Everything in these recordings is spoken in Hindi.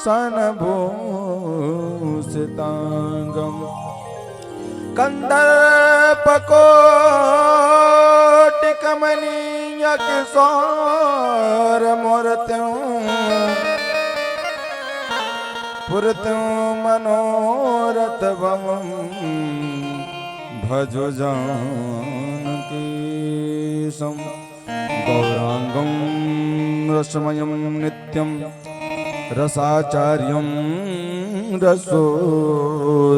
सनभूषितांगम कंदर्पकोटिकमनीय किशोर मूर्त्यों पुरत्यों मनोरथ भवम भजो जानकी सम गौरांगम रसमयम नित्यम रसाचार्यम रसो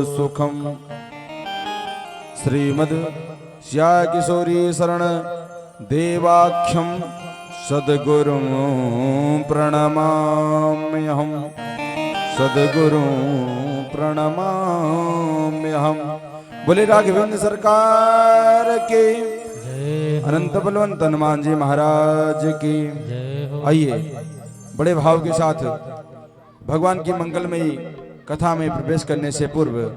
सुखम श्रीमद श्या किशोरी शरण देवाख्यम सद्गुरु प्रणमाम्यहम् सद्गुरु प्रणमाम्यहम्। बोले राघवेंद्र सरकार के अनंत बलवंत हनुमान जी महाराज की। आइए बड़े भाव के साथ भगवान की मंगलमयी कथा में प्रवेश करने से पूर्व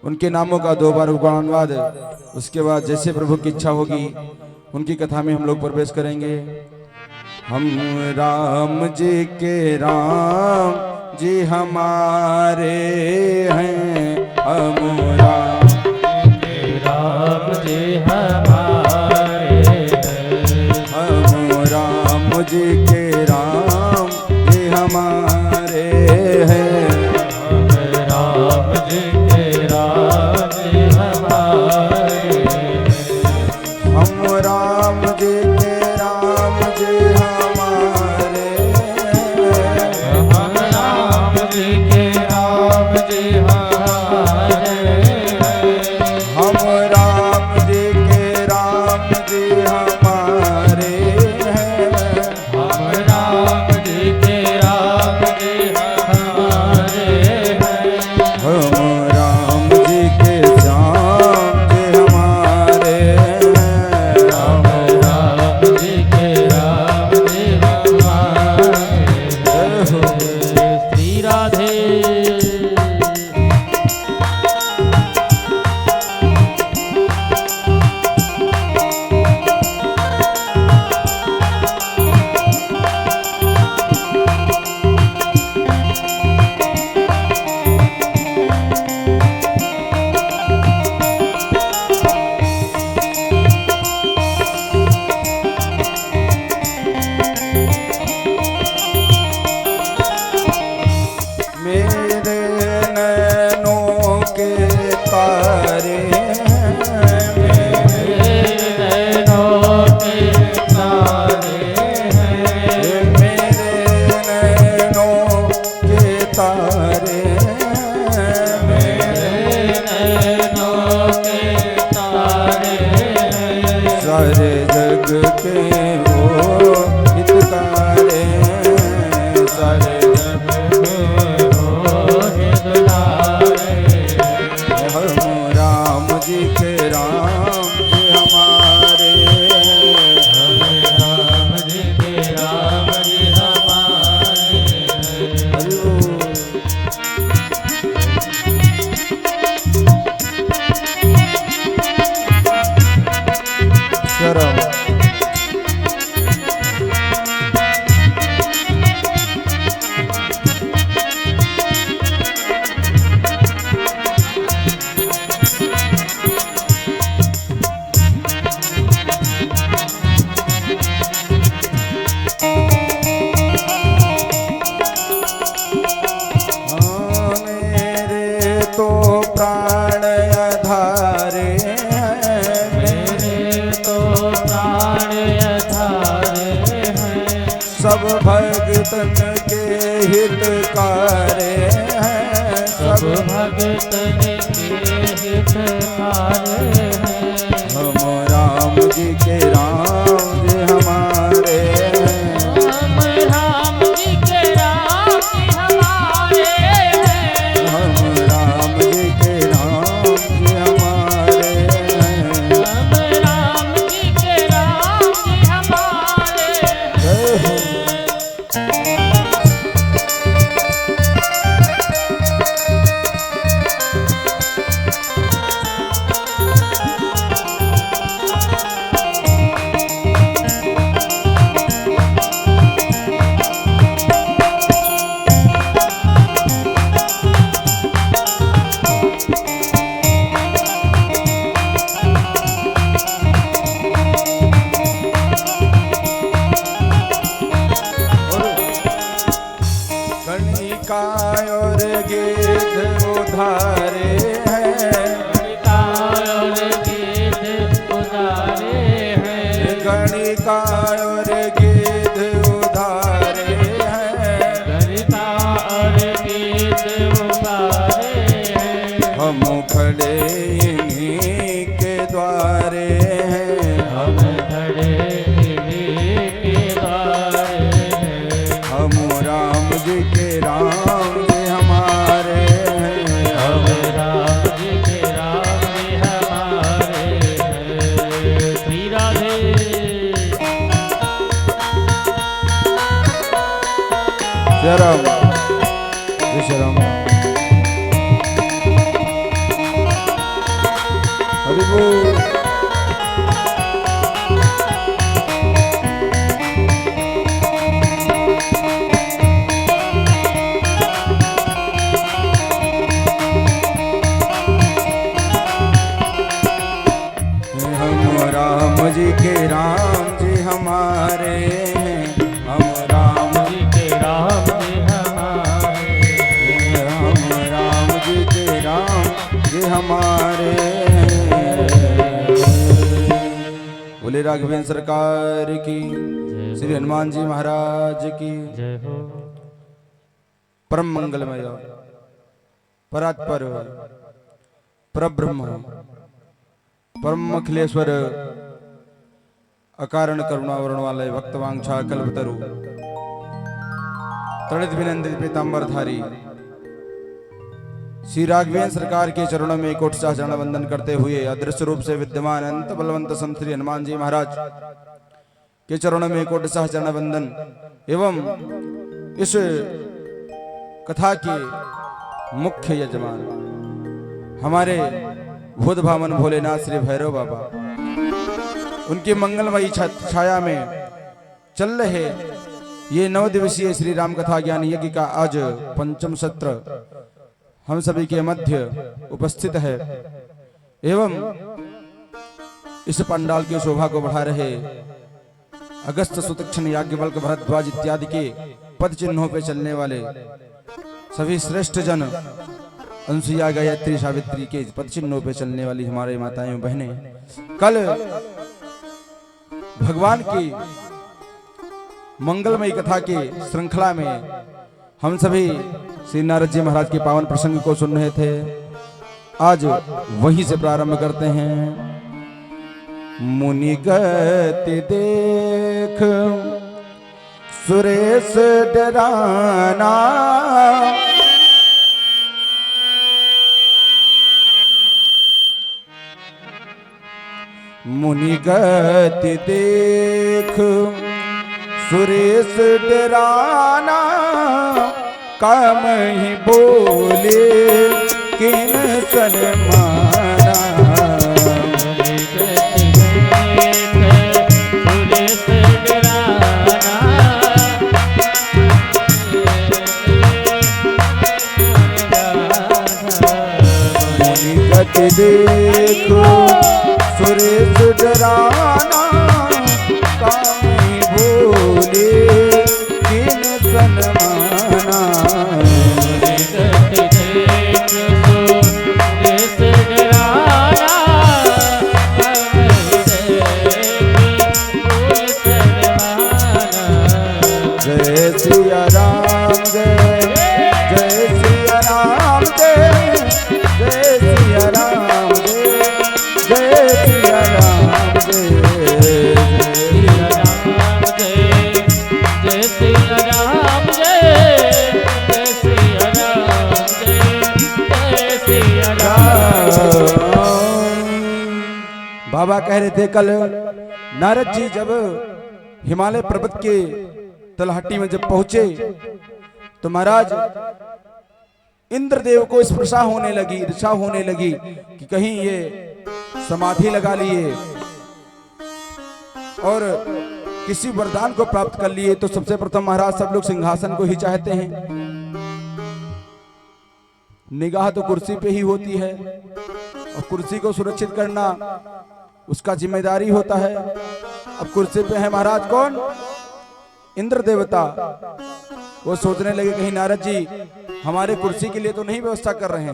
उनके नामों का 2 बार गुणानुवाद, उसके बाद जैसे प्रभु की इच्छा होगी उनकी कथा में हम लोग प्रवेश करेंगे। हम राम जी के राम जी हमारे हैं, हम राम जी हमारे हैं, हम राम जी के राम जी हमारे हैं, हम राम जी के राम जी हमारे हैं, हम राम जी के राम जी हमारे हैं, हम राम जी के राम जी हमारे हैं, हम राम जी के राम जी हमारे हैं, हम राम जी के राम जी हमारे हैं, हम राम जी के श्याम जी हमारे हैं, हम राम जी के राम जी हमारे हैं। श्री राधे। मेरे नैनों के तारे हैं, मेरे नैनों के तारे हैं, मेरे नैनों के तारे हैं, मेरे नैनों के तारे हैं, सारे जग के वो हितकारे हैं, सारे जग में हो हितलारे हैं, हम राम जी के राम जी हमारे हैं, हम राम जी के राम जी हमारे हैं। हरि बोल। शरम हाँ, मेरे तो प्राण आधारे हैं, मेरे तो प्राण अधारे हैं, सब भगतन के हितकारे हैं, सब भगतन के हितकारे हैं, हम राम जी के राम जी हमारे हैं, हम राम जी के राम जी हमारे हैं, हम राम जी के राम जी हमारे हैं। हम राम जी के राम जी हमारे हैं। जय हो। गणिका और गिद्ध उधारे हैं, गणिका और गिद्ध उधारे हैं, गणिका और गिद्ध उधारे हैं, गणिका और गिद्ध उधारे हैं। हम खड़े इन्हीं के द्वारे हैं, हम खड़े इन्हीं के द्वारे हैं। हम राम जी के राम जी हमारे हैं, हम राम जी के राम जी हमारे हैं। श्री राधे। जय राम जय श्री राम। हरि बोल। हम राम जी के राम जी हमारे हैं, हम राम जी के राम जी हमारे हैं। हम राम जी के राम जी हमारे हैं। बोले राघवेंद्र सरकार की, श्री हनुमान जी महाराज की जय हो। परम मंगलमय परात्पर परब्रह्म परम अखिलेश्वर अकारण करुणा वर्ण वाले भक्तवांछा कल्पतरु तड़ित विनंदित पीतांबरधारी श्री राघवेंद्र सरकार के चरणों में कोटि चरण वंदन करते हुए अदृश्य रूप से विद्यमान अनंत बलवंत संत श्री हनुमान जी महाराज के चरणों में कोटि चरण वंदन एवं इस कथा के मुख्य यजमान हमारे भूत भावन भोलेनाथ श्री भैरव बाबा, उनकी मंगलमयी छाया में चल रहे ये 9 दिवसीय श्री राम कथा ज्ञान यज्ञ का आज पंचम सत्र हम सभी के मध्य उपस्थित है एवं इस पंडाल की शोभा को बढ़ा रहे अगस्त सुतक्षण याज्ञवल्क भरद्वाज इत्यादि के पद चिन्हों पे चलने वाले सभी श्रेष्ठ जन, अनुसुईया गायत्री सावित्री के पद चिन्हों पे चलने वाली हमारे माताएं बहनें, कल भगवान की मंगलमयी कथा के श्रृंखला में हम सभी श्री नारद जी महाराज के पावन प्रसंग को सुन रहे थे। आज वहीं से प्रारंभ करते हैं। मुनि गति देख सुरेश डराना, मुनि गति देख सुरेश डराना, काम ही बोले किन सनमाना। मुनि गति देखो सुरेश डराना, काम ही बोले किन सनमाना। जय सिया राम जय जय सिया राम जय जय सिया राम जय जय सिया राम जय जय सिया राम जय जय सिया राम जय सिया राम। बाबा कह रहे थे कल नारद जी जब हिमालय पर्वत के तलहटी में जब पहुंचे तो महाराज इंद्रदेव को स्पृशा होने लगी, ईर्षा होने लगी कि कहीं ये समाधि लगा लिए और किसी वरदान को प्राप्त कर लिए। तो सबसे प्रथम महाराज सब लोग सिंहासन को ही चाहते हैं, निगाह तो कुर्सी पे ही होती है और कुर्सी को सुरक्षित करना उसका जिम्मेदारी होता है। अब कुर्सी पे है महाराज कौन? इंद्र देवता। वो सोचने लगे कहीं नारद जी हमारे कुर्सी के लिए तो नहीं व्यवस्था कर रहे हैं।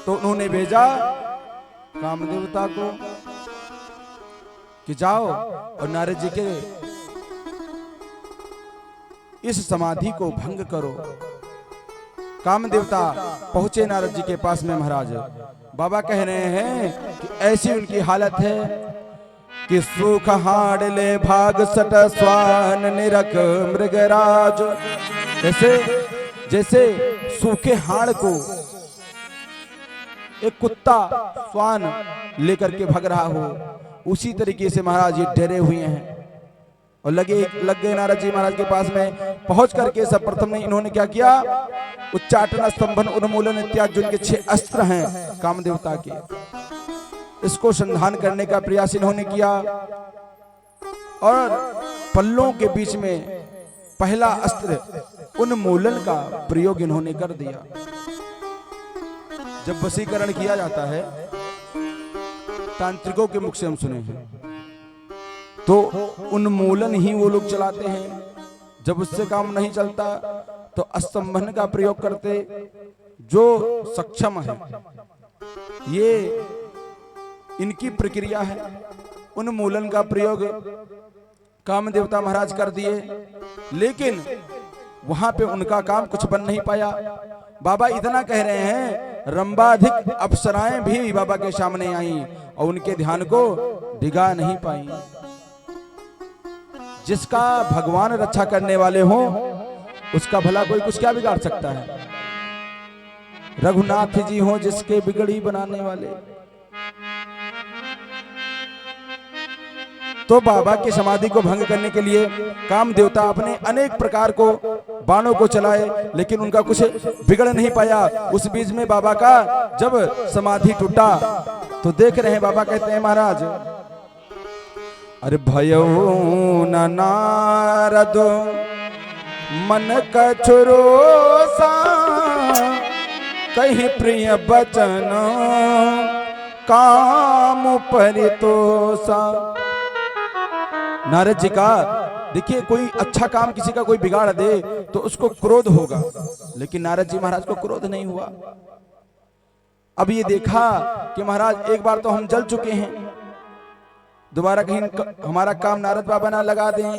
तो उन्होंने भेजा कामदेवता को कि जाओ और नारद जी के इस समाधि को भंग करो। कामदेवता पहुंचे नारद जी के पास में। महाराज बाबा कह रहे हैं कि ऐसी उनकी हालत है कि सुख हाड़ ले भाग सट स्वान निरख मृगराज। जैसे सूखे हाड़ को एक कुत्ता स्वान लेकर के भाग रहा हो, उसी तरीके से महाराज ये डरे हुए हैं और लग गए नारद जी महाराज के पास में। पहुंच करके सब प्रथम ने इन्होंने क्या किया, उच्चाटन स्तंभन उन्मूलन इत्यादि जो इनके 6 अस्त्र हैं कामदेवता के, इसको संधान करने का प्रयास इन्होंने किया। और पल्लों के बीच में पहला अस्त्र उन्मूलन का प्रयोग इन्होंने कर दिया। जब वशीकरण किया जाता है, तांत्रिकों के मुख से हम सुने हैं, तो उन्मूलन ही वो लोग चलाते हैं। जब उससे काम नहीं चलता तो स्तंभन का प्रयोग करते। जो सक्षम है, ये इनकी प्रक्रिया है। उन्मूलन का प्रयोग कामदेवता महाराज कर दिए, लेकिन वहां पे उनका काम कुछ बन नहीं पाया। बाबा इतना कह रहे हैं, रंबाधिक अप्सराएं भी बाबा के सामने आई और उनके ध्यान को डिगा नहीं पाई। जिसका भगवान रक्षा करने वाले हो, उसका भला कोई कुछ क्या बिगाड़ सकता है। रघुनाथ जी हो जिसके बिगड़ी बनाने वाले। तो बाबा की समाधि को भंग करने के लिए कामदेवता अपने अनेक प्रकार को बाणों को चलाए, लेकिन उनका कुछ बिगड़ नहीं पाया। उस बीच में बाबा का जब समाधि टूटा तो देख रहे हैं, बाबा कहते हैं महाराज, अरे भयो न नारद मन कछुरोसा, कहीं प्रिय बचन काम परितोषा। नारद जी का देखिए, कोई अच्छा काम किसी का कोई बिगाड़ दे तो उसको क्रोध होगा, लेकिन नारद जी महाराज को क्रोध नहीं हुआ। अब ये देखा कि महाराज एक बार तो हम जल चुके हैं, दोबारा कहीं हमारा काम नारद बाबा ना लगा दें।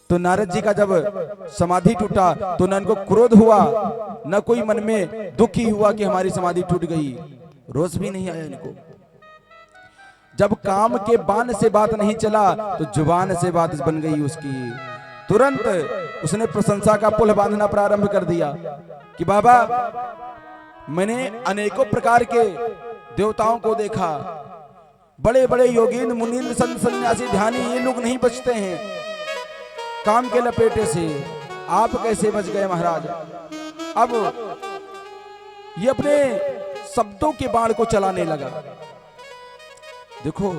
तो नारद जी का जब समाधि टूटा तो न इनको क्रोध हुआ, न कोई मन में दुखी हुआ कि हमारी समाधि टूट गई, रोष भी नहीं आया इनको। जब काम के बाण से बात नहीं चला तो जुबान से बात बन गई उसकी। तुरंत उसने प्रशंसा का पुल बांधना प्रारंभ कर दिया कि बाबा, मैंने अनेकों प्रकार के देवताओं को देखा, बड़े बड़े योगींद्र मुनींद्र संत सन्यासी ध्यानी, ये लोग नहीं बचते हैं काम के लपेटे से, आप कैसे बच गए महाराज। अब ये अपने शब्दों के बाण को चलाने लगा। देखो,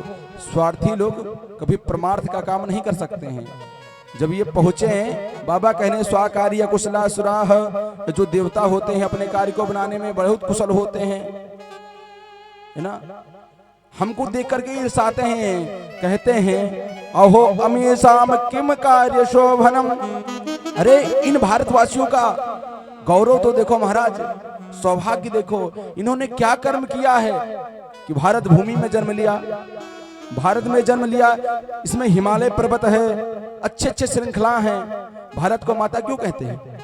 स्वार्थी लोग कभी परमार्थ का काम नहीं कर सकते हैं। जब ये पहुंचे हैं, बाबा कहने स्वाकार्य कुशला सुराह, जो देवता होते हैं अपने कार्य को बनाने में बहुत कुशल होते हैं, है ना। हमको देख करके ईर्षाते हैं, कहते हैं अहो अमीसाम किम कार्य शोभनम। अरे इन भारतवासियों का गौरव तो देखो महाराज, सौभाग्य देखो, इन्होंने क्या कर्म किया है कि भारत भूमि में जन्म लिया। भारत में जन्म लिया, इसमें हिमालय पर्वत है, अच्छे अच्छे श्रृंखला हैं। भारत को माता क्यों कहते हैं?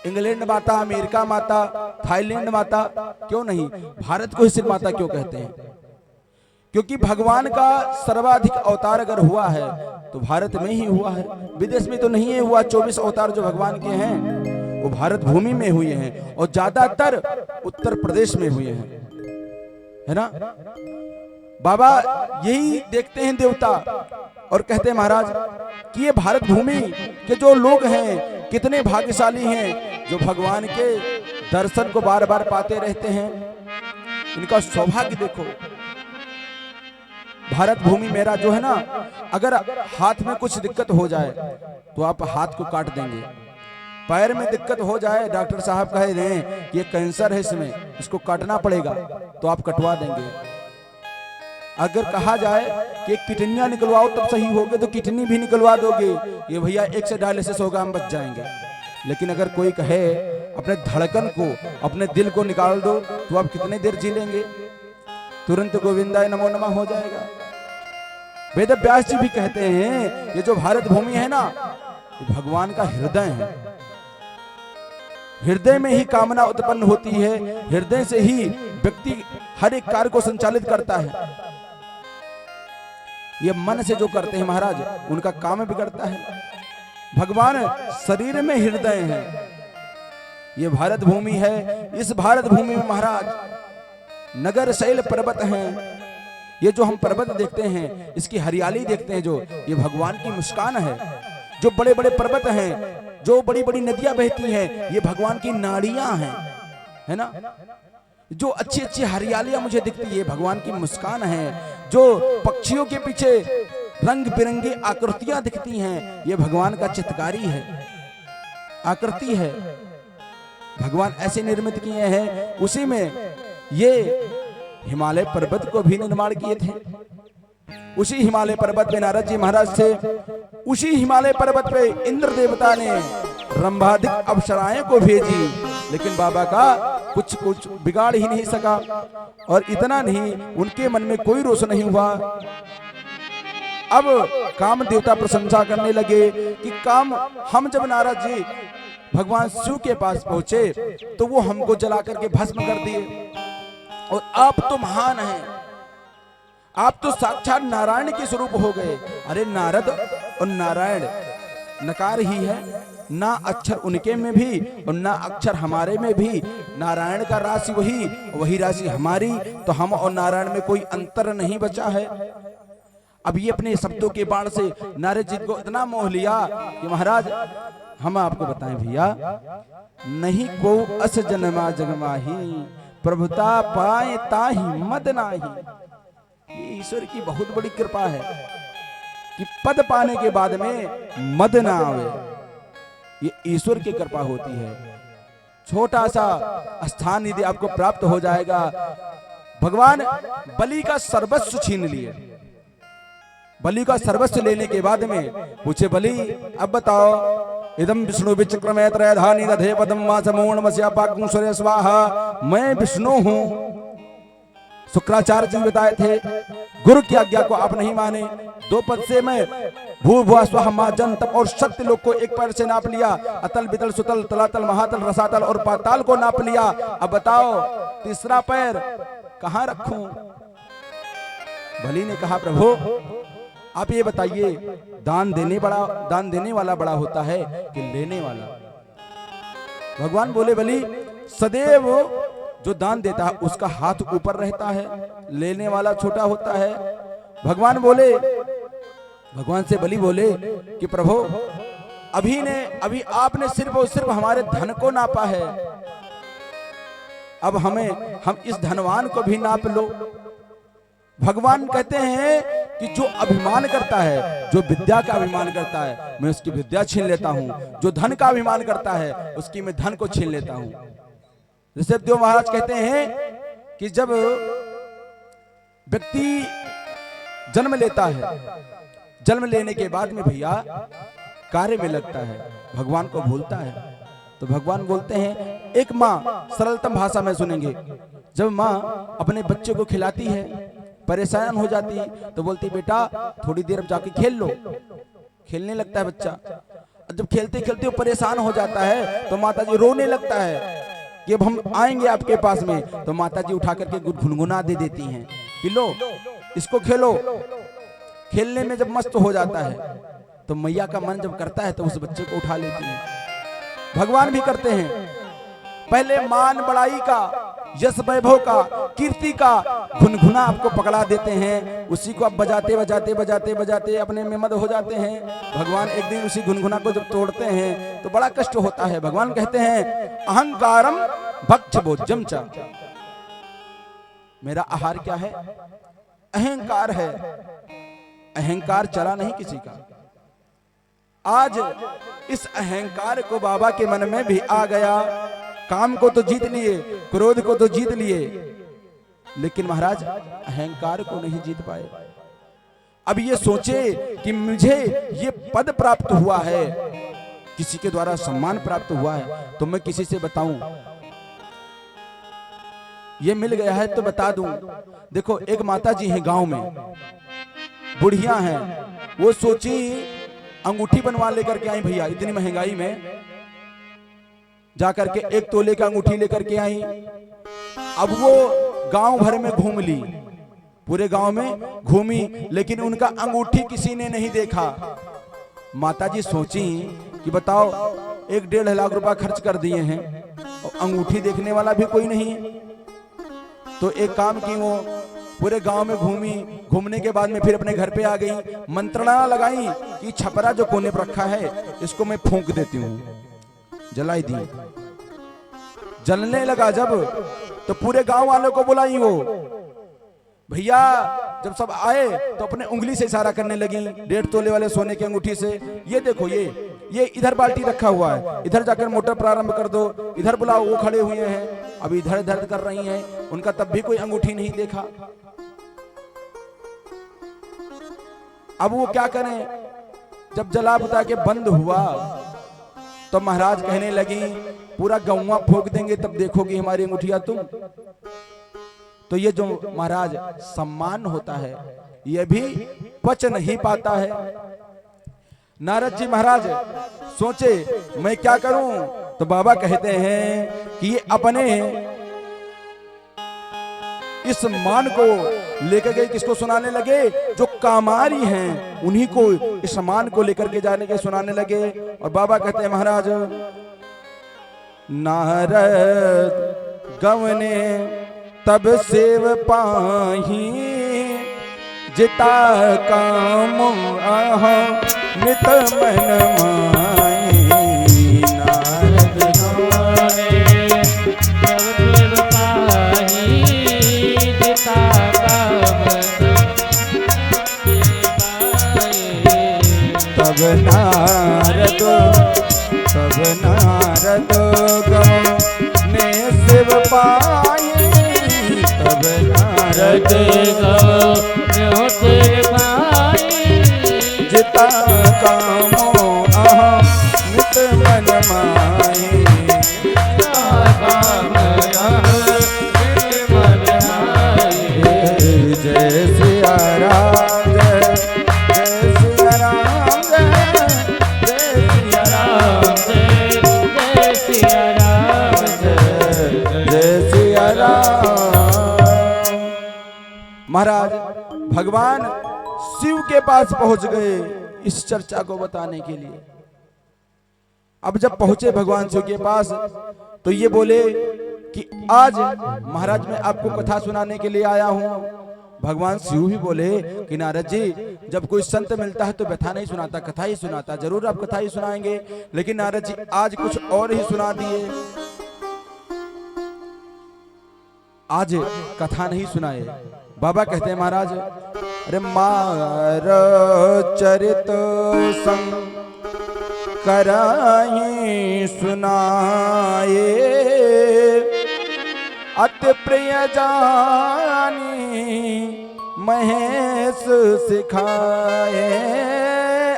इंग्लैंड माता, अमेरिका माता, थाईलैंड माता क्यों नहीं, भारत को ही सिर्फ माता क्यों कहते हैं? क्योंकि भगवान का सर्वाधिक अवतार अगर हुआ है तो भारत में ही हुआ है, विदेश में तो नहीं है हुआ। 24 अवतार जो भगवान के हैं वो भारत भूमि में हुए हैं, और ज्यादातर उत्तर प्रदेश में हुए हैं, है ना। बाबा यही देखते हैं देवता और कहते हैं महाराज कि ये भारत भूमि के जो लोग हैं कितने भाग्यशाली हैं, जो भगवान के दर्शन को बार बार पाते रहते हैं। इनका सौभाग्य देखो। भारत भूमि मेरा जो है ना, अगर हाथ में कुछ दिक्कत हो जाए तो आप हाथ को काट देंगे। पैर में दिक्कत हो जाए, डॉक्टर साहब कह रहे हैं कि ये कैंसर है इसमें, इसको काटना पड़ेगा, तो आप कटवा देंगे। अगर कहा जाए कि किडनियां निकलवाओ तब सही होगे तो किडनी भी निकलवा दोगे, ये भैया 1 से डायलिसिस होगा, हम बच जाएंगे। लेकिन अगर कोई कहे अपने धड़कन को, अपने दिल को निकाल दो, तो आप कितने देर जी लेंगे? तुरंत गोविंदाय नमो नमः हो जाएगा। वेद व्यास जी भी कहते हैं ये जो भारत भूमि है ना, ये भगवान का हृदय है। हृदय में ही कामना उत्पन्न होती है, हृदय से ही व्यक्ति हर एक कार्य को संचालित करता है। ये मन से जो करते हैं महाराज, उनका काम बिगड़ता है। भगवान शरीर में हृदय है। ये भारत भूमि है, इस भारत भूमि में महाराज नगर शैल पर्वत हैं। ये जो हम पर्वत देखते हैं, इसकी हरियाली देखते हैं, जो ये भगवान की मुस्कान है। जो बड़े बड़े पर्वत हैं, जो बड़ी बड़ी नदियां बहती हैं, ये भगवान की नाड़ियां हैं, है ना। जो अच्छी अच्छी हरियालियां मुझे दिखती है, भगवान की मुस्कान है। जो पक्षियों के पीछे रंग बिरंगी आकृतियां दिखती हैं, ये भगवान का चित्रकारी है, आकृति है। भगवान ऐसे निर्मित किए हैं। उसी में ये हिमालय पर्वत को भी निर्माण किए थे। उसी हिमालय पर्वत पे नारद जी महाराज थे। उसी हिमालय पर्वत पे इंद्र देवता ने रंभादिक अप्सराएं को भेजी, लेकिन बाबा का कुछ बिगाड़ ही नहीं सका। और इतना नहीं, उनके मन में कोई रोष नहीं हुआ। अब काम देवता प्रशंसा करने लगे कि काम हम जब नारद जी भगवान शिव के पास पहुंचे तो वो हमको जला करके भस्म कर दिए, और आप तो महान हैं, आप तो साक्षात नारायण के स्वरूप हो गए। अरे नारद और नारायण नकार ही है, ना अक्षर उनके में भी और ना अक्षर हमारे में भी। नारायण का राशि वही राशि हमारी, तो हम और नारायण में कोई अंतर नहीं बचा है। अब ये अपने शब्दों के बाण से नारद जी को इतना मोह लिया कि महाराज हम आपको बताएं भैया, नहीं को अस जन्मा जगमाही, प्रभुता पाए ताही मद नाही। ये ईश्वर की बहुत बड़ी कृपा है कि पद पाने के बाद में मद ना आवे। ये ईश्वर की कृपा होती है। छोटा सा स्थान यदि आपको प्राप्त हो जाएगा, भगवान बलि का सर्वस्व छीन लिए। बलि का सर्वस्व लेने के बाद में पूछे, बलि अब बताओ, इदम विष्णु विचक्रमे त्रयधानी दधे पदम वासमूण मस्या पाकुं सूर्य स्वाहा, मैं विष्णु हूं। शुक्राचार्य जी बताए थे, गुरु की आज्ञा को आप नहीं माने। 2 पद से मैं भू भुआ स्वह मा जन तप और सत्य लोक को 1 पैर से नाप लिया, अतल बितल सुतल तलातल महातल रसातल और पाताल को नाप लिया। अब बताओ 3रा पैर कहां रखूं? बलि ने कहा, प्रभु आप ये बताइए, दान देने वाला बड़ा होता है कि लेने वाला? भगवान बोले, बलि सदैव जो दान देता है उसका हाथ ऊपर रहता है, लेने वाला छोटा होता है। भगवान से बलि बोले कि प्रभु अभी आपने सिर्फ और सिर्फ हमारे धन को नापा है, अब हम इस धनवान को भी नाप लो। भगवान कहते हैं कि जो अभिमान करता है, जो विद्या का अभिमान करता है, मैं उसकी विद्या छीन लेता हूं। जो धन का अभिमान करता है, उसकी मैं धन को छीन लेता हूं। जैसे देव महाराज कहते हैं कि जब व्यक्ति जन्म लेता है, जन्म लेने के बाद में भैया कार्य में लगता है, भगवान को भूलता है, तो भगवान बोलते हैं, एक माँ सरलतम भाषा में सुनेंगे, जब माँ अपने बच्चे को खिलाती है, परेशान हो जाती तो बोलती, बेटा थोड़ी देर जाके खेल लो। खेलने लगता है बच्चा। जब खेलते खेलते वो परेशान हो जाता है तो माताजी रोने लगता है कि अब हम आएंगे आपके पास में। तो माताजी उठा करके गुनगुना दे देती हैं कि लो इसको खेलो। खेलने में जब मस्त हो जाता है तो मैया का मन जब करता है तो उस बच्चे को उठा लेती है। भगवान भी करते हैं, पहले मान बड़ाई का, यश वैभव का, कीर्ति का गुनगुना आपको पकड़ा देते हैं, उसी को आप बजाते बजाते बजाते बजाते अपने में मद हो जाते हैं। भगवान एक दिन उसी गुनगुना को जब तोड़ते हैं तो बड़ा कष्ट होता है। भगवान कहते हैं, अहंकारम भक्ष भोज्यम च, मेरा आहार क्या है? अहंकार है। अहंकार चला नहीं किसी का। आज इस अहंकार को बाबा के मन में भी आ गया। काम को तो जीत लिए, क्रोध को तो जीत लिए, लेकिन महाराज अहंकार को नहीं जीत पाए। अब ये सोचे कि मुझे ये पद प्राप्त हुआ है, किसी के द्वारा सम्मान प्राप्त हुआ है, तो मैं किसी से बताऊं, ये मिल गया है तो बता दूं। देखो एक माता जी हैं गांव में, बुढ़िया हैं, वो सोची अंगूठी बनवा लेकर के आई भैया, इतनी महंगाई में जाकर के 1 तोले की अंगूठी लेकर के आई। अब वो गांव भर में घूम ली, पूरे गांव में घूमी, लेकिन उनका अंगूठी किसी ने नहीं देखा। माताजी सोची कि बताओ 1-1.5 लाख रुपया खर्च कर दिए हैं और अंगूठी देखने वाला भी कोई नहीं। तो एक काम की, वो पूरे गांव में घूमी, घूमने के बाद में फिर अपने घर पे आ गई, मंत्रणा लगाई कि छपरा जो कोने पर रखा है इसको मैं फूंक देती हूँ। जलाई दी, जलने लगा जब, तो पूरे गांव वालों को बुलाई वो भैया। जब सब आए तो अपने उंगली से इशारा करने लगी 1.5 तोले वाले सोने की अंगूठी से, ये देखो ये इधर बाल्टी रखा हुआ है, इधर जाकर मोटर प्रारंभ कर दो, इधर बुलाओ, वो खड़े हुए हैं अभी इधर दर्द कर रही हैं, उनका तब भी कोई अंगूठी नहीं देखा। अब वो क्या करें, जब जला बुता के बंद हुआ तो महाराज कहने लगी पूरा गौवा फूंक देंगे तब देखोगी हमारी अंगूठिया तुम। तो ये जो महाराज सम्मान होता है ये भी पच नहीं पाता है। नारद जी महाराज सोचे मैं क्या करूं, तो बाबा कहते हैं कि ये अपने इस मान को लेकर गए, किसको सुनाने लगे, जो कामारी हैं उन्हीं को इस मान को लेकर के जाने के सुनाने लगे। और बाबा कहते हैं महाराज नारद गवने तब सेव पाही जिता काम आहा नित मन माई। नारद गवने तब सेव पाही जिता काम तब नारद गवने शिव पाई, तब नारद गवने शिव पाई जिता कामो अहम नित मन माही। जय सिया राम, जय सिया राम, जय सिया राम, जय सिया राम, जय सिया राम। महाराज भगवान शिव के पास पहुंच गए इस चर्चा को बताने के लिए। अब जब पहुंचे भगवान शिव के पास तो ये बोले कि आज महाराज मैं आपको कथा सुनाने के लिए आया हूं। भगवान शिव भी बोले कि नारद जी जब कोई संत मिलता है तो व्यथा नहीं सुनाता, कथा ही सुनाता। जरूर आप कथा ही सुनाएंगे, लेकिन नारद जी आज कुछ और ही सुना दिए, आज कथा नहीं सुनाए। बाबा कहते हैं महाराज अरे मार चरित संग कराही सुनाए, अति प्रिय जानी महेश सिखाए।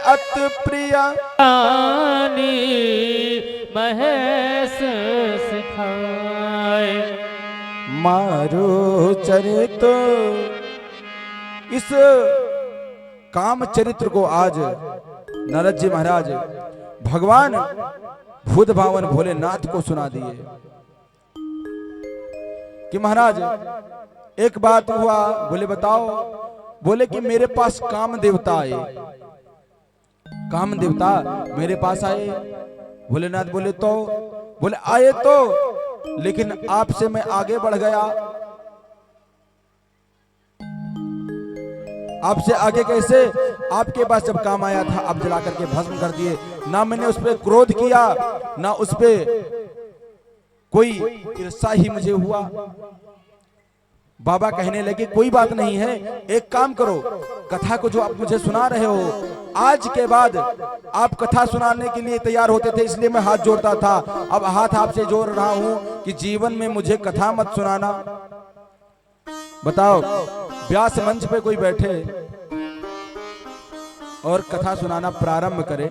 अति प्रिय जानी महेश सिखाए। मारो चरित, इस काम चरित्र को आज नारद जी महाराज भगवान भूत भावन भोलेनाथ को सुना दिए कि महाराज एक बात हुआ। बोले बताओ। बोले कि मेरे पास काम देवता आए, काम देवता मेरे पास आए। भोलेनाथ बोले तो, बोले आए तो, लेकिन आपसे मैं आगे बढ़ गया। आपसे आगे कैसे? आपके पास जब काम आया था आप जला करके भस्म कर दिए। ना मैंने उस पर क्रोध किया, ना उस पर कोई ईर्ष्या ही मुझे हुआ। बाबा कहने लगे कोई बात नहीं है, एक काम करो, कथा को जो आप मुझे सुना रहे हो, आज के बाद आप कथा सुनाने के लिए तैयार होते थे इसलिए मैं हाथ जोड़ता था। अब हाथ आपसे जोड़ रहा हूं कि जीवन में मुझे कथा मत सुनाना। बताओ, व्यास मंच पे कोई बैठे और कथा सुनाना प्रारंभ करे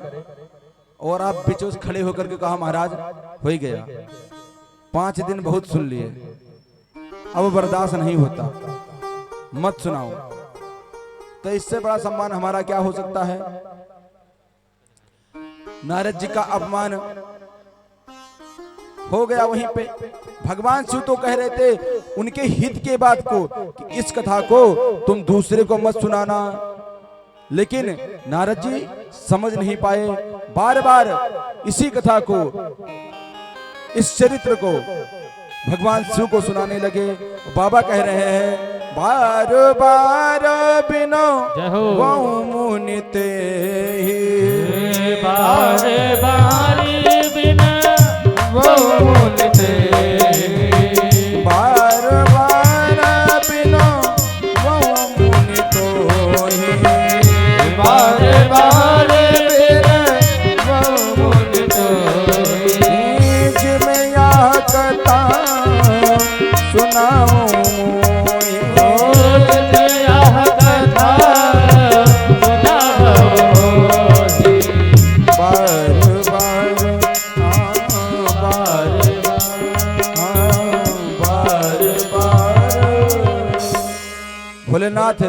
और आप बीच उस खड़े होकर के कहा महाराज हो ही गया, 5 दिन बहुत सुन लिए, अब बर्दाश्त नहीं होता, मत सुनाओ। तो इससे बड़ा सम्मान हमारा क्या हो सकता है। नारद जी का अपमान हो गया वहीं पे। भगवान शिव तो कह रहे थे उनके हित के बात को कि इस कथा को तुम दूसरे को मत सुनाना, लेकिन नारद जी समझ नहीं पाए, बार बार इसी कथा को, इस चरित्र को भगवान शिव को सुनाने लगे। बाबा कह रहे हैं बार बार बिनो वो मुनि ते ही, बार बार बिना वो मुनि ते, बार बार बिनो वो मुनि तो ही, बार बार बिना वो मुनि तो ही, जिमें यह कथा सुनाऊं भोलेनाथ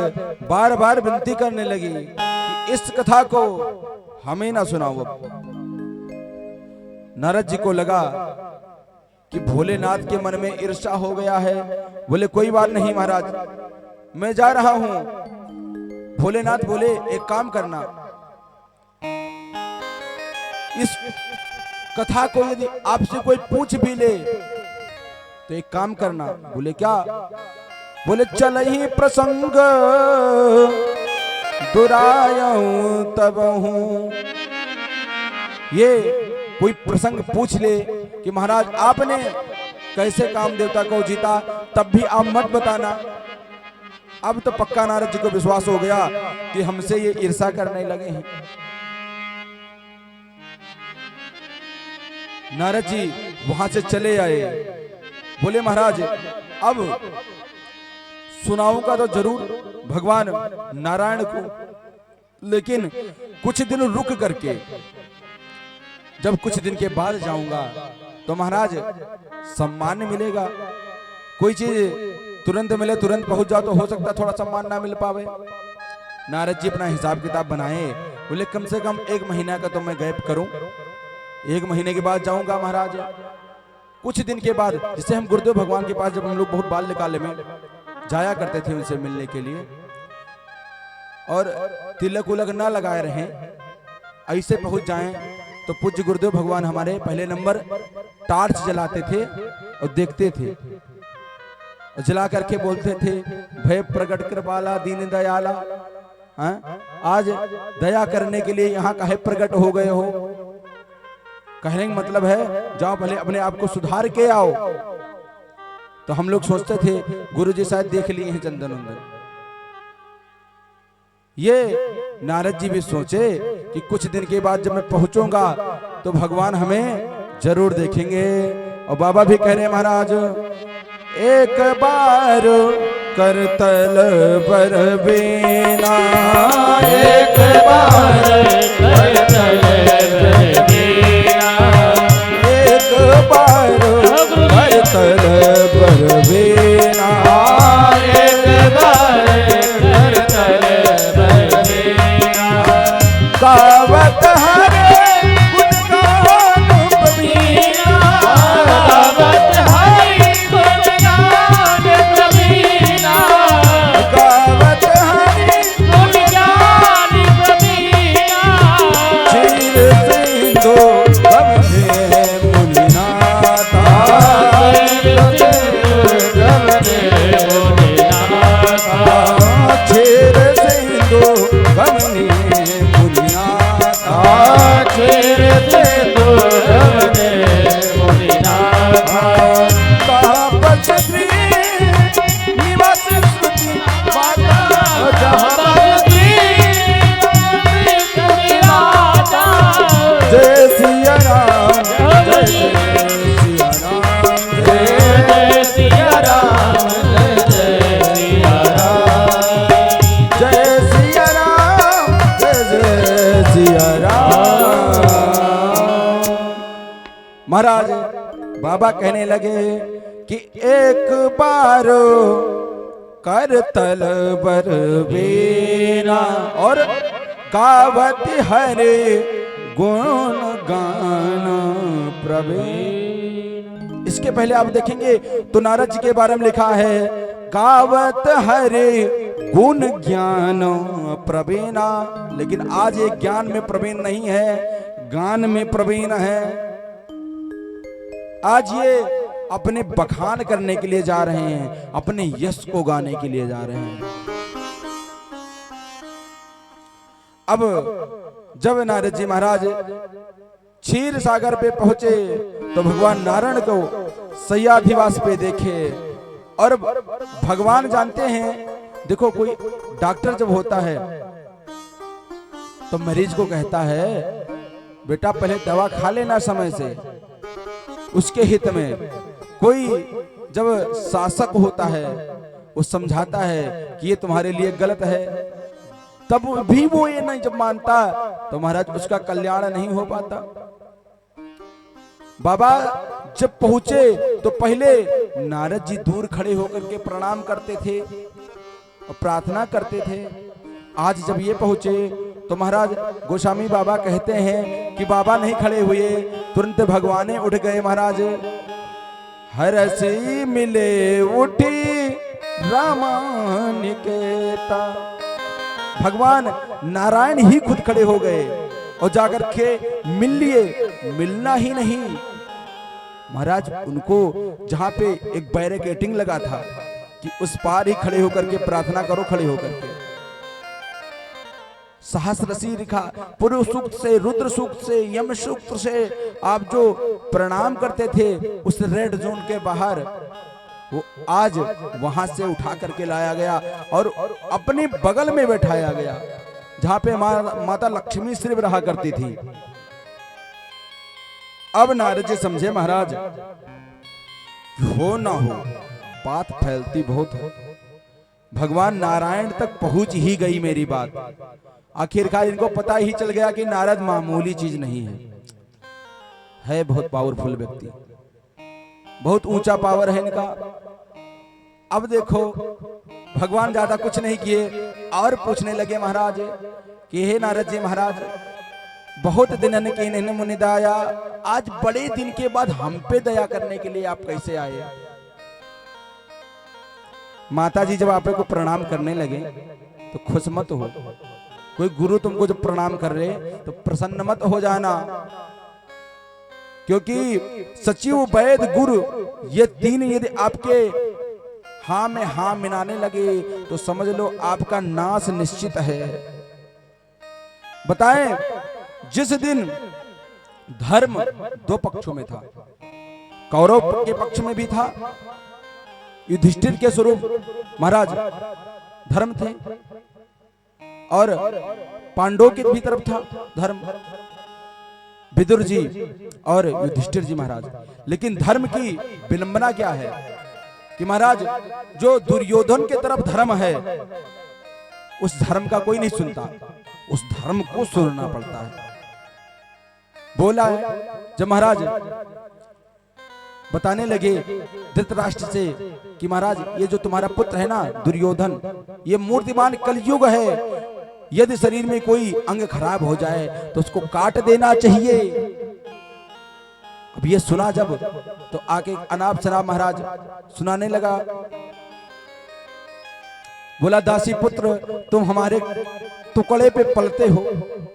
बार बार विनती करने लगी कि इस कथा को हमें ना सुनाओ। नारद जी को लगा कि भोलेनाथ के मन में ईर्ष्या हो गया है। बोले कोई बात नहीं महाराज, मैं जा रहा हूं। भोलेनाथ बोले एक काम करना, इस कथा को यदि आपसे कोई पूछ भी ले तो एक काम करना। बोले क्या? बोले चल ही प्रसंग दुरायऊं तब हूं। ये कोई प्रसंग पूछ ले कि महाराज आपने कैसे काम देवता को जीता, तब भी आप मत बताना। अब तो पक्का नारद जी को विश्वास हो गया कि हमसे ये ईर्ष्या करने लगे हैं। नारद जी वहां से चले आए। बोले महाराज अब सुनाऊंगा तो जरूर भगवान नारायण को, लेकिन कुछ दिन रुक करके, जब कुछ दिन के बाद जाऊंगा तो महाराज सम्मान मिलेगा। कोई चीज तुरंत मिले, तुरंत पहुंच जाओ तो हो सकता थोड़ा सम्मान ना मिल पावे। नारद जी अपना हिसाब किताब बनाए। बोले कम से कम 1 महीना का तो मैं गैप करूं, 1 महीने के बाद जाऊंगा महाराज। कुछ दिन के बाद, जिससे हम गुरुदेव भगवान के पास जब हम लोग बहुत बाल्यकाल में जाया करते थे उनसे मिलने के लिए, और तिलक उलक ना लगाए रहें, ऐसे पहुंच जाएं तो पूज्य गुरुदेव भगवान हमारे पहले नंबर टार्च जलाते थे और देखते थे, और जला करके बोलते थे भय प्रकट कृपाला दीन दयाला। आज दया करने के लिए यहाँ काहे प्रकट हो गए हो? कहने का मतलब है जाओ पहले अपने आप को सुधार के आओ। तो हम लोग सोचते थे गुरुजी शायद देख लिए हैं चंदन वंदन। ये नारद जी भी सोचे कि कुछ दिन के बाद जब मैं पहुंचूंगा तो भगवान हमें जरूर देखेंगे। और बाबा भी कह रहे हैं महाराज एक बार करतल पर बीना, एक बार करतल पर बीना, एक बार करतल पर बीना, एक बार करतल पर बीना, गावत हरे गुण गान प्रवीणा, गावत हरि गुण गान प्रवीणा, गावत हरे गुण गान प्रवीणा, चीर सिंधु गंभीर मुनिनाथा, महाराज बाबा कहने लगे कि एक बार कर तल बर बेना और गावत हरे गुण गान प्रवीण। इसके पहले आप देखेंगे तो नारद जी के बारे में लिखा है गावत हरे गुण ज्ञान प्रवीणा, लेकिन आज ये ज्ञान में प्रवीण नहीं है, गान में प्रवीण है। आज ये अपने बखान करने के लिए जा रहे हैं, अपने यश को गाने के लिए जा रहे हैं। अब जब नारद जी महाराज क्षीर सागर पे पहुंचे तो भगवान नारायण को सय्याधिवास पे देखे। और भगवान जानते हैं, देखो कोई डॉक्टर जब होता है तो मरीज को कहता है बेटा पहले दवा खा लेना समय से, उसके हित में। कोई जब शासक होता है वो समझाता है कि ये तुम्हारे लिए गलत है, तब भी वो ये नहीं जब मानता तो महाराज उसका कल्याण नहीं हो पाता। बाबा जब पहुंचे तो पहले नारद जी दूर खड़े होकर के प्रणाम करते थे और प्रार्थना करते थे। आज जब ये पहुंचे तो महाराज गोस्वामी बाबा कहते हैं कि बाबा नहीं खड़े हुए, तुरंत भगवान उठ गए। महाराज हरसी मिले उठी रामानिकेता, भगवान नारायण ही खुद खड़े हो गए और जाकर के मिल लिए। मिलना ही नहीं महाराज, उनको जहां पे एक बैरिकेडिंग लगा था कि उस पार ही खड़े होकर के प्रार्थना करो, खड़े होकर के। सहस्रसी लिखा, पुरुष सूक्त से, रुद्र सूक्त से, यम सूक्त से आप जो प्रणाम करते थे उस रेड जोन के बाहर, वो आज वहां से उठा करके लाया गया और अपने बगल में बैठाया गया जहां पे माता लक्ष्मी सिर्फ रहा करती थी। अब नारद जी समझे महाराज हो ना हो बात फैलती बहुत हो, भगवान नारायण तक पहुंच ही गई मेरी बात। आखिरकार इनको पता ही चल गया कि नारद मामूली चीज नहीं है बहुत पावरफुल व्यक्ति, बहुत ऊंचा पावर है इनका। अब देखो भगवान ज्यादा कुछ नहीं किए और पूछने लगे महाराज कि हे नारद जी महाराज, बहुत दिन की इन्हें मुनि दया, आज बड़े दिन के बाद हम पे दया करने के लिए आप कैसे आए? माता जी जब आपको प्रणाम करने लगे तो खुश मत हो। कोई गुरु तुमको जब प्रणाम कर रहे तो प्रसन्न मत हो जाना, क्योंकि सचिव वैद गुरु ये तीन यदि आपके हाँ में हाँ मिलाने लगे तो समझ लो आपका नाश निश्चित है। बताएं, जिस दिन धर्म दो पक्षों में था, कौरव के पक्ष में भी था, युधिष्ठिर के स्वरूप महाराज धर्म थे, और पांडवों की भी तरफ था धर्म, विदुर जी और युधिष्ठिर जी महाराज। लेकिन धर्म की विलंबना क्या है कि महाराज जो दुर्योधन के तरफ धर्म है उस धर्म का कोई नहीं सुनता, उस धर्म को सुनना पड़ता है। बोला है जब महाराज बताने लगे धृतराष्ट्र से कि महाराज ये जो तुम्हारा पुत्र है ना दुर्योधन, ये मूर्तिमान कलयुग है, यदि शरीर में कोई अंग खराब हो जाए तो उसको काट देना चाहिए। अब ये सुना जब तो आके अनाप शनाप महाराज सुनाने लगा, बोला दासी पुत्र तुम हमारे टुकड़े पे पलते हो,